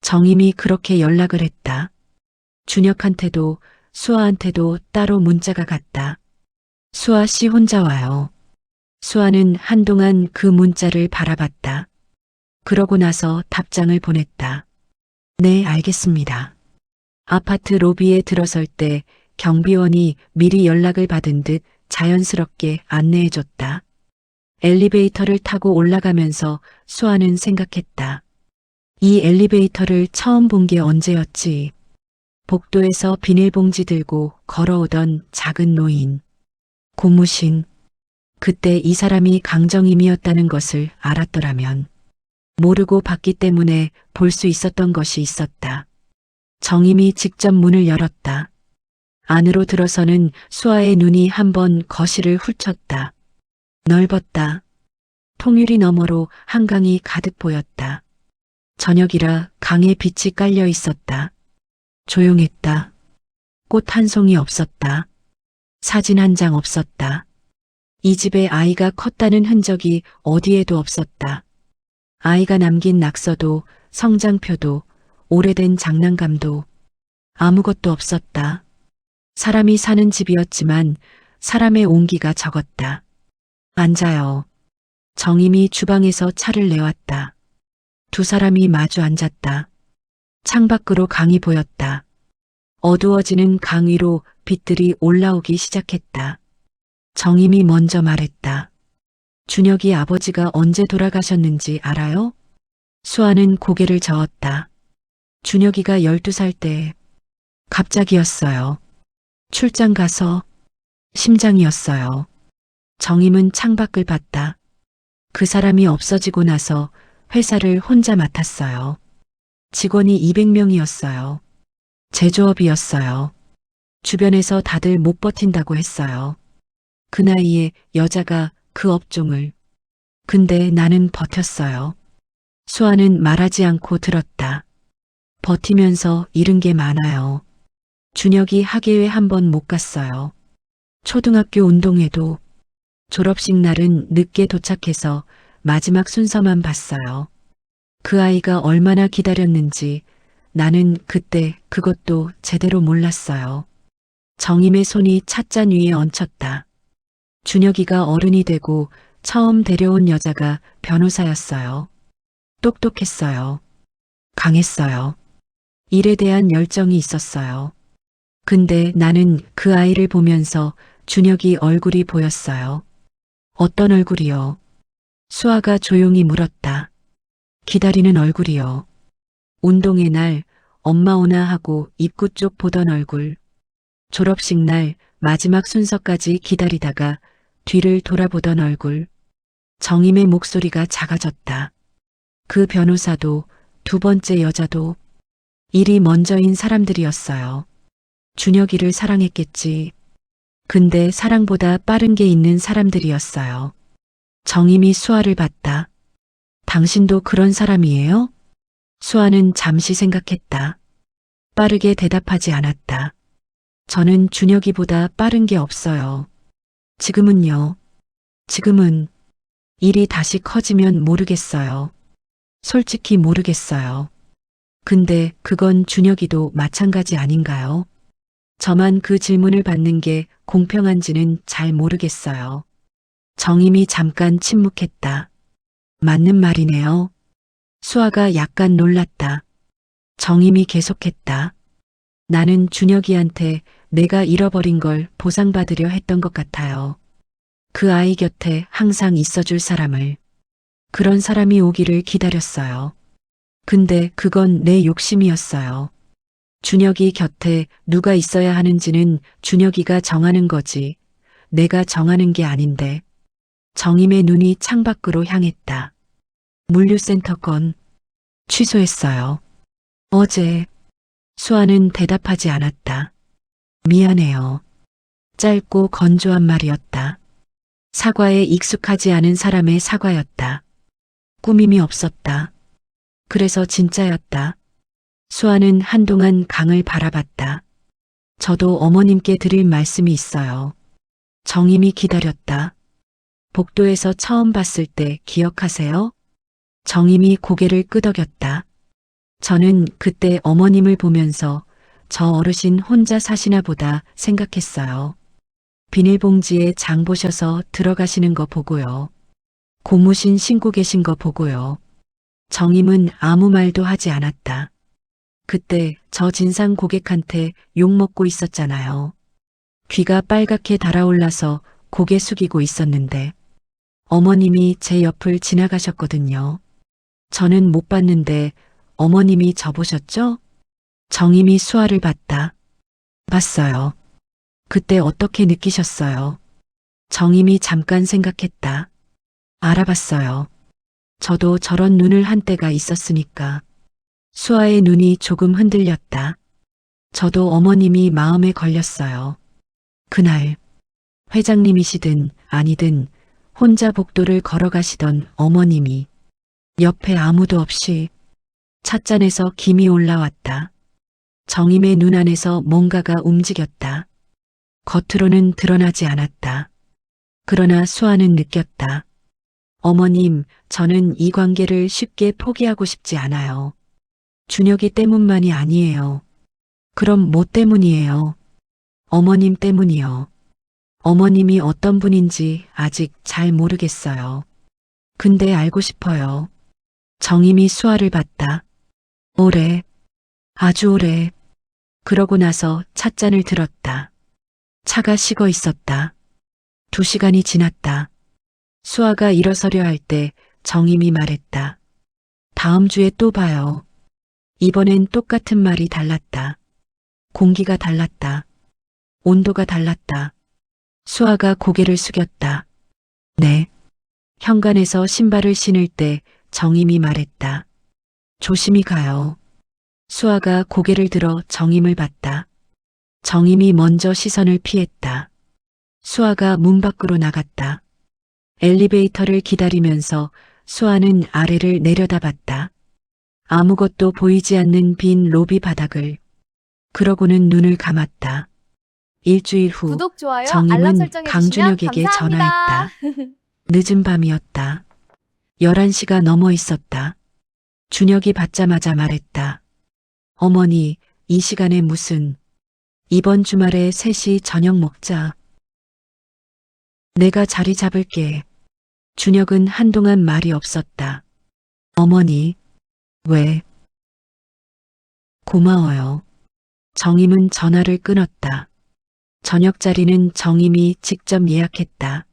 Speaker 2: 정임이 그렇게 연락을 했다. 준혁한테도 수아한테도 따로 문자가 갔다. 수아 씨 혼자 와요. 수아는 한동안 그 문자를 바라봤다. 그러고 나서 답장을 보냈다. 네, 알겠습니다. 아파트 로비에 들어설 때 경비원이 미리 연락을 받은 듯 자연스럽게 안내해줬다. 엘리베이터를 타고 올라가면서 수아는 생각했다. 이 엘리베이터를 처음 본 게 언제였지? 복도에서 비닐봉지 들고 걸어오던 작은 노인. 고무신. 그때 이 사람이 강정임이었다는 것을 알았더라면 모르고 봤기 때문에 볼 수 있었던 것이 있었다. 정임이 직접 문을 열었다. 안으로 들어서는 수아의 눈이 한번 거실을 훑쳤다. 넓었다. 통유리 너머로 한강이 가득 보였다. 저녁이라 강에 빛이 깔려 있었다. 조용했다. 꽃 한 송이 없었다. 사진 한 장 없었다. 이 집에 아이가 컸다는 흔적이 어디에도 없었다. 아이가 남긴 낙서도 성장표도 오래된 장난감도 아무것도 없었다. 사람이 사는 집이었지만 사람의 온기가 적었다. 앉아요. 정임이 주방에서 차를 내왔다. 두 사람이 마주 앉았다. 창밖으로 강이 보였다. 어두워지는 강 위로 빛들이 올라오기 시작했다. 정임이 먼저 말했다. 준혁이 아버지가 언제 돌아가셨는지 알아요? 수아는 고개를 저었다. 준혁이가 12살 때 갑자기였어요. 출장 가서 심장이었어요. 정임은 창밖을 봤다. 그 사람이 없어지고 나서 회사를 혼자 맡았어요. 직원이 200명이었어요. 제조업이었어요. 주변에서 다들 못 버틴다고 했어요. 그 나이에 여자가 그 업종을. 근데 나는 버텼어요. 수아는 말하지 않고 들었다. 버티면서 잃은 게 많아요. 준혁이 학예회 한 번 못 갔어요. 초등학교 운동회도. 졸업식 날은 늦게 도착해서 마지막 순서만 봤어요. 그 아이가 얼마나 기다렸는지 나는 그때 그것도 제대로 몰랐어요. 정임의 손이 찻잔 위에 얹혔다. 준혁이가 어른이 되고 처음 데려온 여자가 변호사였어요. 똑똑했어요. 강했어요. 일에 대한 열정이 있었어요. 근데 나는 그 아이를 보면서 준혁이 얼굴이 보였어요. 어떤 얼굴이요? 수아가 조용히 물었다. 기다리는 얼굴이요. 운동회 날 엄마 오나 하고 입구 쪽 보던 얼굴. 졸업식 날 마지막 순서까지 기다리다가 뒤를 돌아보던 얼굴. 정임의 목소리가 작아졌다. 그 변호사도 두 번째 여자도 일이 먼저인 사람들이었어요. 준혁이를 사랑했겠지. 근데 사랑보다 빠른 게 있는 사람들이었어요. 정임이 수아를 봤다. 당신도 그런 사람이에요? 수아는 잠시 생각했다. 빠르게 대답하지 않았다. 저는 준혁이보다 빠른 게 없어요. 지금은요. 지금은 일이 다시 커지면 모르겠어요. 솔직히 모르겠어요. 근데 그건 준혁이도 마찬가지 아닌가요? 저만 그 질문을 받는 게 공평한지는 잘 모르겠어요. 정임이 잠깐 침묵했다. 맞는 말이네요. 수아가 약간 놀랐다. 정임이 계속했다. 나는 준혁이한테 내가 잃어버린 걸 보상받으려 했던 것 같아요. 그 아이 곁에 항상 있어줄 사람을. 그런 사람이 오기를 기다렸어요. 근데 그건 내 욕심이었어요. 준혁이 곁에 누가 있어야 하는지는 준혁이가 정하는 거지. 내가 정하는 게 아닌데. 정임의 눈이 창밖으로 향했다. 물류센터 건 취소했어요. 어제. 수아는 대답하지 않았다. 미안해요. 짧고 건조한 말이었다. 사과에 익숙하지 않은 사람의 사과였다. 꾸밈이 없었다. 그래서 진짜였다. 수아는 한동안 강을 바라봤다. 저도 어머님께 드릴 말씀이 있어요. 정임이 기다렸다. 복도에서 처음 봤을 때 기억하세요? 정임이 고개를 끄덕였다. 저는 그때 어머님을 보면서 저 어르신 혼자 사시나 보다 생각했어요. 비닐봉지에 장 보셔서 들어가시는 거 보고요. 고무신 신고 계신 거 보고요. 정임은 아무 말도 하지 않았다. 그때 저 진상 고객한테 욕먹고 있었잖아요. 귀가 빨갛게 달아올라서 고개 숙이고 있었는데 어머님이 제 옆을 지나가셨거든요. 저는 못 봤는데 어머님이 저 보셨죠? 정임이 수아를 봤다. 봤어요. 그때 어떻게 느끼셨어요? 정임이 잠깐 생각했다. 알아봤어요. 저도 저런 눈을 한 때가 있었으니까. 수아의 눈이 조금 흔들렸다. 저도 어머님이 마음에 걸렸어요. 그날 회장님이시든 아니든 혼자 복도를 걸어가시던 어머님이 옆에 아무도 없이 찻잔에서 김이 올라왔다. 정임의 눈 안에서 뭔가가 움직였다. 겉으로는 드러나지 않았다. 그러나 수아는 느꼈다. 어머님, 저는 이 관계를 쉽게 포기하고 싶지 않아요. 준혁이 때문만이 아니에요. 그럼 뭐 때문이에요? 어머님 때문이요. 어머님이 어떤 분인지 아직 잘 모르겠어요. 근데 알고 싶어요. 정임이 수아를 봤다. 오래, 아주 오래. 그러고 나서 찻잔을 들었다. 차가 식어 있었다. 2시간이 지났다. 수아가 일어서려 할 때 정임이 말했다. 다음 주에 또 봐요. 이번엔 똑같은 말이 달랐다. 공기가 달랐다. 온도가 달랐다. 수아가 고개를 숙였다. 네. 현관에서 신발을 신을 때 정임이 말했다. 조심히 가요. 수아가 고개를 들어 정임을 봤다. 정임이 먼저 시선을 피했다. 수아가 문 밖으로 나갔다. 엘리베이터를 기다리면서 수아는 아래를 내려다봤다. 아무것도 보이지 않는 빈 로비 바닥을. 그러고는 눈을 감았다. 일주일 후
Speaker 1: 구독, 좋아요, 알람
Speaker 2: 정임은
Speaker 1: 설정해 주시면
Speaker 2: 강준혁에게
Speaker 1: 감사합니다.
Speaker 2: 전화했다. 늦은 밤이었다. 11시가 넘어 있었다. 준혁이 받자마자 말했다. 어머니, 이 시간에 무슨, 이번 주말에 셋이 저녁 먹자. 내가 자리 잡을게. 준혁은 한동안 말이 없었다. 어머니, 왜? 고마워요. 정임은 전화를 끊었다. 저녁 자리는 정임이 직접 예약했다.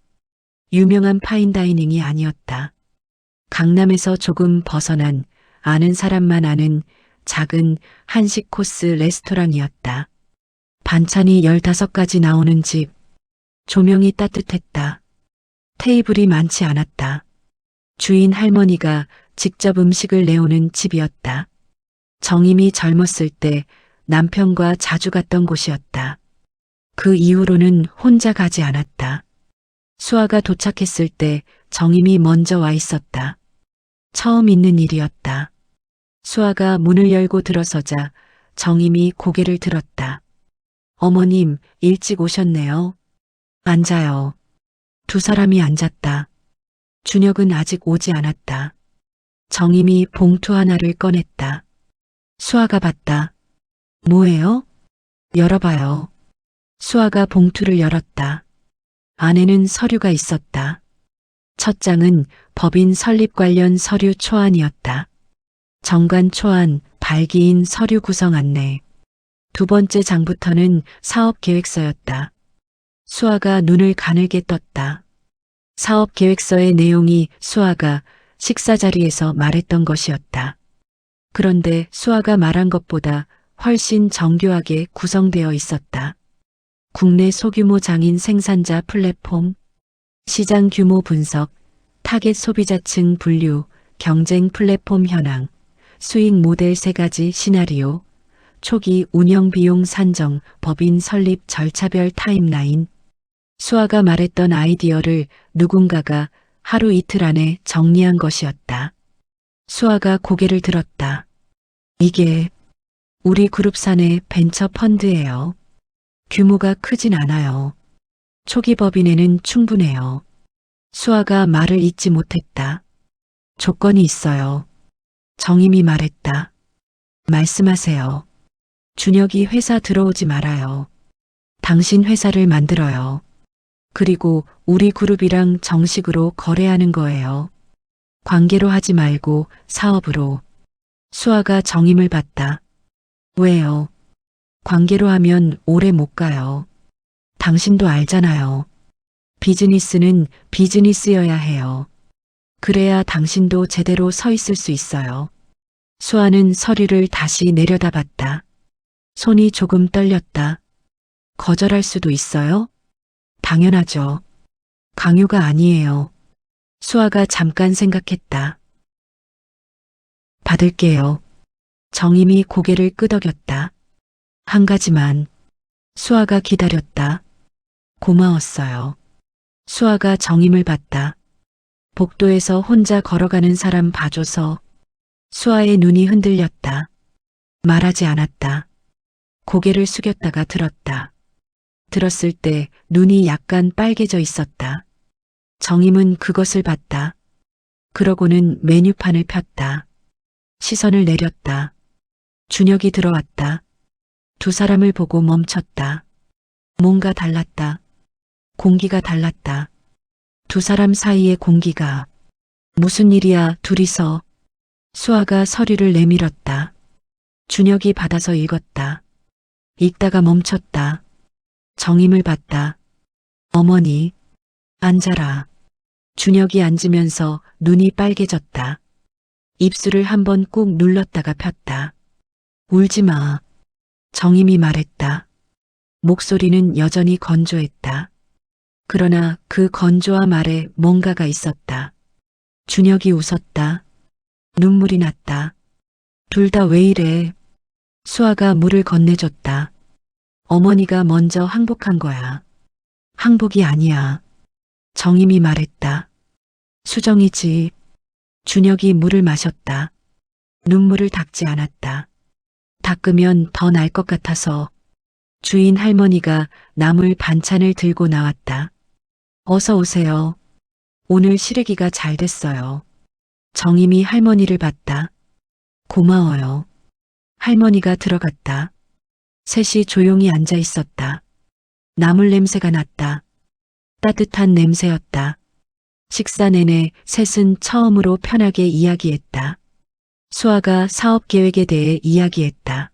Speaker 2: 유명한 파인다이닝이 아니었다. 강남에서 조금 벗어난 아는 사람만 아는 작은 한식 코스 레스토랑이었다. 반찬이 15가지 나오는 집. 조명이 따뜻했다. 테이블이 많지 않았다. 주인 할머니가 직접 음식을 내오는 집이었다. 정임이 젊었을 때 남편과 자주 갔던 곳이었다. 그 이후로는 혼자 가지 않았다. 수아가 도착했을 때 정임이 먼저 와 있었다. 처음 있는 일이었다. 수아가 문을 열고 들어서자 정임이 고개를 들었다. 어머님, 일찍 오셨네요. 앉아요. 두 사람이 앉았다. 준혁은 아직 오지 않았다. 정임이 봉투 하나를 꺼냈다. 수아가 봤다. 뭐예요? 열어봐요. 수아가 봉투를 열었다. 안에는 서류가 있었다. 첫 장은 법인 설립 관련 서류 초안이었다. 정관 초안, 발기인 서류 구성 안내. 두 번째 장부터는 사업 계획서였다. 수아가 눈을 가늘게 떴다. 사업 계획서의 내용이 수아가 식사 자리에서 말했던 것이었다. 그런데 수아가 말한 것보다 훨씬 정교하게 구성되어 있었다. 국내 소규모 장인 생산자 플랫폼, 시장 규모 분석, 타겟 소비자층 분류, 경쟁 플랫폼 현황, 수익 모델 세 가지 시나리오, 초기 운영 비용 산정, 법인 설립 절차별 타임라인. 수아가 말했던 아이디어를 누군가가 하루 이틀 안에 정리한 것이었다. 수아가 고개를 들었다. 이게 우리 그룹산의 벤처 펀드예요. 규모가 크진 않아요. 초기 법인에는 충분해요. 수아가 말을 잇지 못했다. 조건이 있어요. 정임이 말했다. 말씀하세요. 준혁이 회사 들어오지 말아요. 당신 회사를 만들어요. 그리고 우리 그룹이랑 정식으로 거래하는 거예요. 관계로 하지 말고 사업으로. 수아가 정임을 봤다. 왜요? 관계로 하면 오래 못 가요. 당신도 알잖아요. 비즈니스는 비즈니스여야 해요. 그래야 당신도 제대로 서 있을 수 있어요. 수아는 서류를 다시 내려다봤다. 손이 조금 떨렸다. 거절할 수도 있어요? 당연하죠. 강요가 아니에요. 수아가 잠깐 생각했다. 받을게요. 정임이 고개를 끄덕였다. 한 가지만. 수아가 기다렸다. 고마웠어요. 수아가 정임을 봤다. 복도에서 혼자 걸어가는 사람 봐줘서. 수아의 눈이 흔들렸다. 말하지 않았다. 고개를 숙였다가 들었다. 들었을 때 눈이 약간 빨개져 있었다. 정임은 그것을 봤다. 그러고는 메뉴판을 폈다. 시선을 내렸다. 준혁이 들어왔다. 두 사람을 보고 멈췄다. 뭔가 달랐다. 공기가 달랐다. 두 사람 사이의 공기가. 무슨 일이야, 둘이서. 수아가 서류를 내밀었다. 준혁이 받아서 읽었다. 읽다가 멈췄다. 정임을 봤다. 어머니, 앉아라. 준혁이 앉으면서 눈이 빨개졌다. 입술을 한번 꾹 눌렀다가 폈다. 울지 마. 정임이 말했다. 목소리는 여전히 건조했다. 그러나 그 건조와 말에 뭔가가 있었다. 준혁이 웃었다. 눈물이 났다. 둘 다 왜 이래? 수아가 물을 건네줬다. 어머니가 먼저 항복한 거야. 항복이 아니야. 정임이 말했다. 수정이지. 준혁이 물을 마셨다. 눈물을 닦지 않았다. 닦으면 더 날 것 같아서. 주인 할머니가 나물 반찬을 들고 나왔다. 어서 오세요. 오늘 시래기가 잘 됐어요. 정임이 할머니를 봤다. 고마워요. 할머니가 들어갔다. 셋이 조용히 앉아 있었다. 나물 냄새가 났다. 따뜻한 냄새였다. 식사 내내 셋은 처음으로 편하게 이야기했다. 수아가 사업 계획에 대해 이야기했다.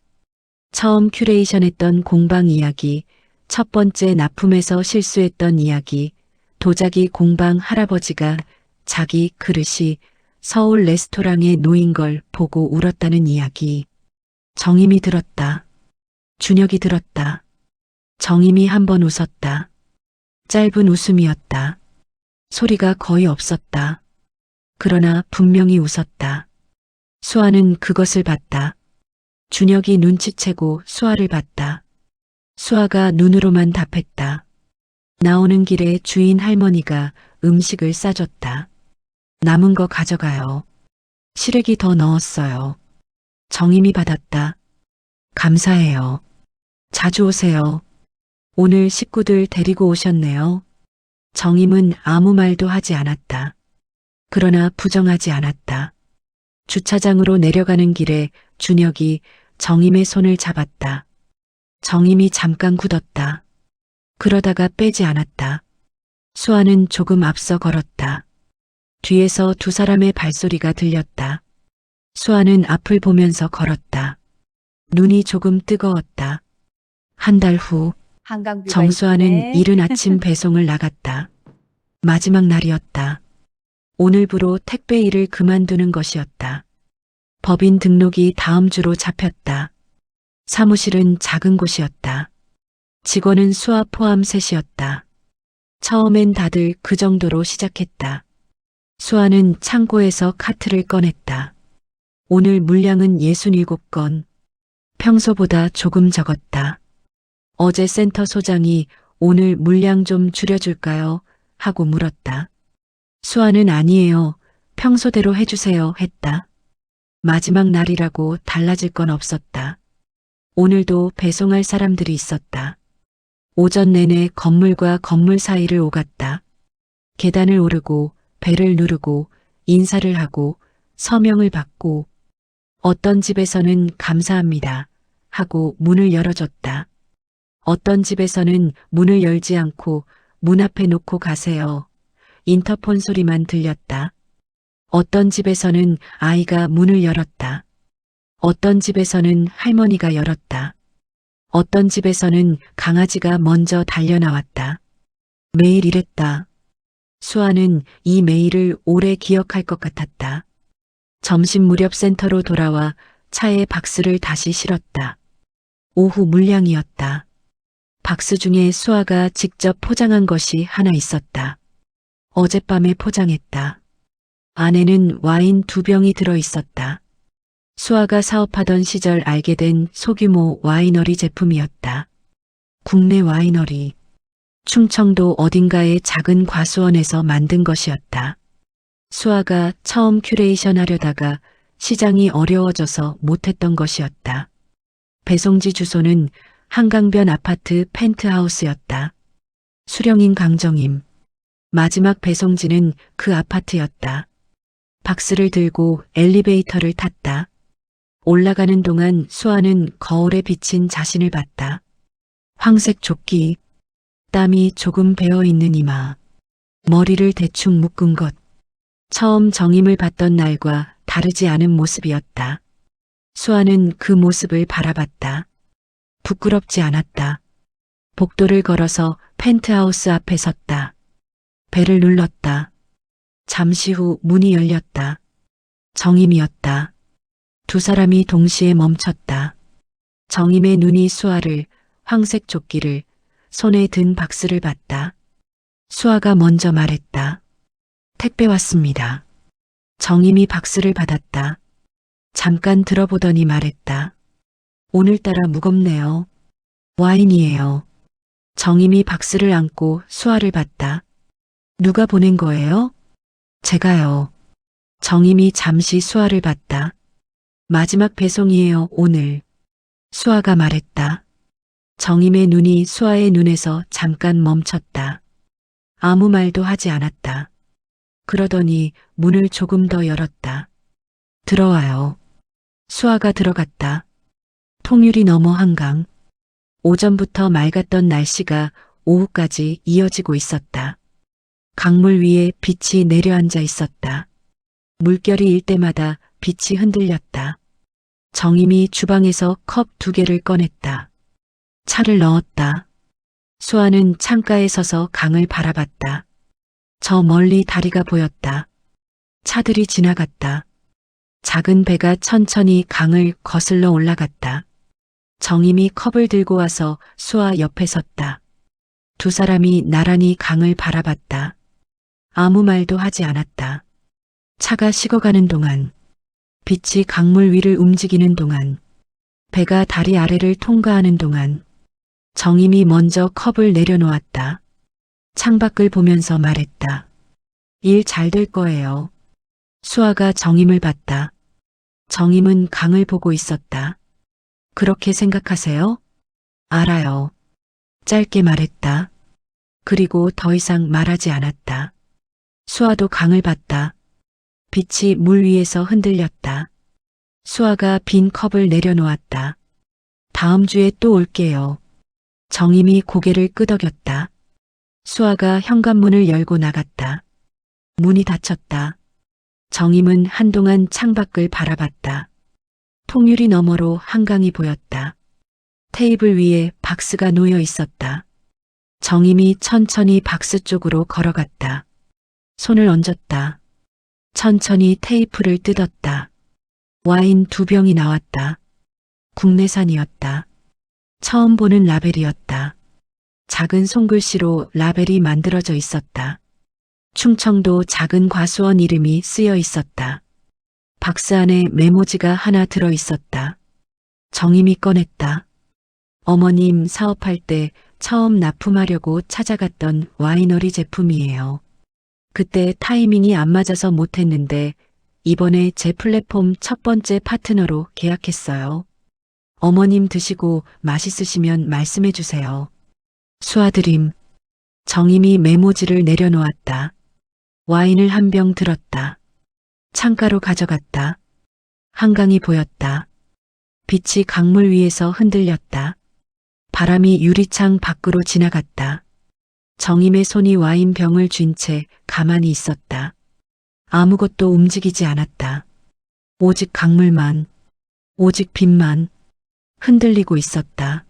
Speaker 2: 처음 큐레이션했던 공방 이야기, 첫 번째 납품에서 실수했던 이야기, 도자기 공방 할아버지가 자기 그릇이 서울 레스토랑에 놓인 걸 보고 울었다는 이야기. 정임이 들었다. 준혁이 들었다. 정임이 한번 웃었다. 짧은 웃음이었다. 소리가 거의 없었다. 그러나 분명히 웃었다. 수아는 그것을 봤다. 준혁이 눈치채고 수아를 봤다. 수아가 눈으로만 답했다. 나오는 길에 주인 할머니가 음식을 싸줬다. 남은 거 가져가요. 시래기 더 넣었어요. 정임이 받았다. 감사해요. 자주 오세요. 오늘 식구들 데리고 오셨네요. 정임은 아무 말도 하지 않았다. 그러나 부정하지 않았다. 주차장으로 내려가는 길에 준혁이 정임의 손을 잡았다. 정임이 잠깐 굳었다. 그러다가 빼지 않았다. 수아는 조금 앞서 걸었다. 뒤에서 두 사람의 발소리가 들렸다. 수아는 앞을 보면서 걸었다. 눈이 조금 뜨거웠다. 한 달 후
Speaker 1: 한강뷰가
Speaker 2: 정수아는
Speaker 1: 있네.
Speaker 2: 이른 아침 배송을 나갔다. 마지막 날이었다. 오늘부로 택배 일을 그만두는 것이었다. 법인 등록이 다음 주로 잡혔다. 사무실은 작은 곳이었다. 직원은 수아 포함 셋이었다. 처음엔 다들 그 정도로 시작했다. 수아는 창고에서 카트를 꺼냈다. 오늘 물량은 67건. 평소보다 조금 적었다. 어제 센터 소장이 오늘 물량 좀 줄여줄까요? 하고 물었다. 수아는 아니에요. 평소대로 해주세요. 했다. 마지막 날이라고 달라질 건 없었다. 오늘도 배송할 사람들이 있었다. 오전 내내 건물과 건물 사이를 오갔다. 계단을 오르고 벨을 누르고 인사를 하고 서명을 받고 어떤 집에서는 감사합니다 하고 문을 열어줬다. 어떤 집에서는 문을 열지 않고 문 앞에 놓고 가세요. 인터폰 소리만 들렸다. 어떤 집에서는 아이가 문을 열었다. 어떤 집에서는 할머니가 열었다. 어떤 집에서는 강아지가 먼저 달려나왔다. 매일 이랬다. 수아는 이 매일을 오래 기억할 것 같았다. 점심 무렵 센터로 돌아와 차에 박스를 다시 실었다. 오후 물량이었다. 박스 중에 수아가 직접 포장한 것이 하나 있었다. 어젯밤에 포장했다. 안에는 와인 2병이 들어 있었다. 수아가 사업하던 시절 알게 된 소규모 와이너리 제품이었다. 국내 와이너리. 충청도 어딘가의 작은 과수원에서 만든 것이었다. 수아가 처음 큐레이션 하려다가 시장이 어려워져서 못했던 것이었다. 배송지 주소는 한강변 아파트 펜트하우스였다. 수령인 강정임. 마지막 배송지는 그 아파트였다. 박스를 들고 엘리베이터를 탔다. 올라가는 동안 수아는 거울에 비친 자신을 봤다. 황색 조끼, 땀이 조금 배어있는 이마, 머리를 대충 묶은 것. 처음 정임을 봤던 날과 다르지 않은 모습이었다. 수아는 그 모습을 바라봤다. 부끄럽지 않았다. 복도를 걸어서 펜트하우스 앞에 섰다. 벨을 눌렀다. 잠시 후 문이 열렸다. 정임이었다. 두 사람이 동시에 멈췄다. 정임의 눈이 수아를, 황색 조끼를, 손에 든 박스를 봤다. 수아가 먼저 말했다. 택배 왔습니다. 정임이 박스를 받았다. 잠깐 들어보더니 말했다. 오늘따라 무겁네요. 와인이에요. 정임이 박스를 안고 수아를 봤다. 누가 보낸 거예요? 제가요. 정임이 잠시 수아를 봤다. 마지막 배송이에요, 오늘. 수아가 말했다. 정임의 눈이 수아의 눈에서 잠깐 멈췄다. 아무 말도 하지 않았다. 그러더니 문을 조금 더 열었다. 들어와요. 수아가 들어갔다. 통유리 너머 한강. 오전부터 맑았던 날씨가 오후까지 이어지고 있었다. 강물 위에 빛이 내려앉아 있었다. 물결이 일 때마다 빛이 흔들렸다. 정임이 주방에서 컵 2개를 꺼냈다. 차를 넣었다. 수아는 창가에 서서 강을 바라봤다. 저 멀리 다리가 보였다. 차들이 지나갔다. 작은 배가 천천히 강을 거슬러 올라갔다. 정임이 컵을 들고 와서 수아 옆에 섰다. 두 사람이 나란히 강을 바라봤다. 아무 말도 하지 않았다. 차가 식어가는 동안, 빛이 강물 위를 움직이는 동안, 배가 다리 아래를 통과하는 동안, 정임이 먼저 컵을 내려놓았다. 창밖을 보면서 말했다. 일 잘 될 거예요. 수아가 정임을 봤다. 정임은 강을 보고 있었다. 그렇게 생각하세요? 알아요. 짧게 말했다. 그리고 더 이상 말하지 않았다. 수아도 강을 봤다. 빛이 물 위에서 흔들렸다. 수아가 빈 컵을 내려놓았다. 다음 주에 또 올게요. 정임이 고개를 끄덕였다. 수아가 현관문을 열고 나갔다. 문이 닫혔다. 정임은 한동안 창밖을 바라봤다. 통유리 너머로 한강이 보였다. 테이블 위에 박스가 놓여 있었다. 정임이 천천히 박스 쪽으로 걸어갔다. 손을 얹었다. 천천히 테이프를 뜯었다. 와인 2병이 나왔다. 국내산이었다. 처음 보는 라벨이었다. 작은 손글씨로 라벨이 만들어져 있었다. 충청도 작은 과수원 이름이 쓰여 있었다. 박스 안에 메모지가 하나 들어 있었다. 정임이 꺼냈다. 어머님 사업할 때 처음 납품하려고 찾아갔던 와이너리 제품이에요. 그때 타이밍이 안 맞아서 못했는데 이번에 제 플랫폼 첫 번째 파트너로 계약했어요. 어머님 드시고 맛있으시면 말씀해 주세요. 수아드림. 정임이 메모지를 내려놓았다. 와인을 한 병 들었다. 창가로 가져갔다. 한강이 보였다. 빛이 강물 위에서 흔들렸다. 바람이 유리창 밖으로 지나갔다. 정임의 손이 와인병을 쥔 채 가만히 있었다. 아무것도 움직이지 않았다. 오직 강물만, 오직 빛만 흔들리고 있었다.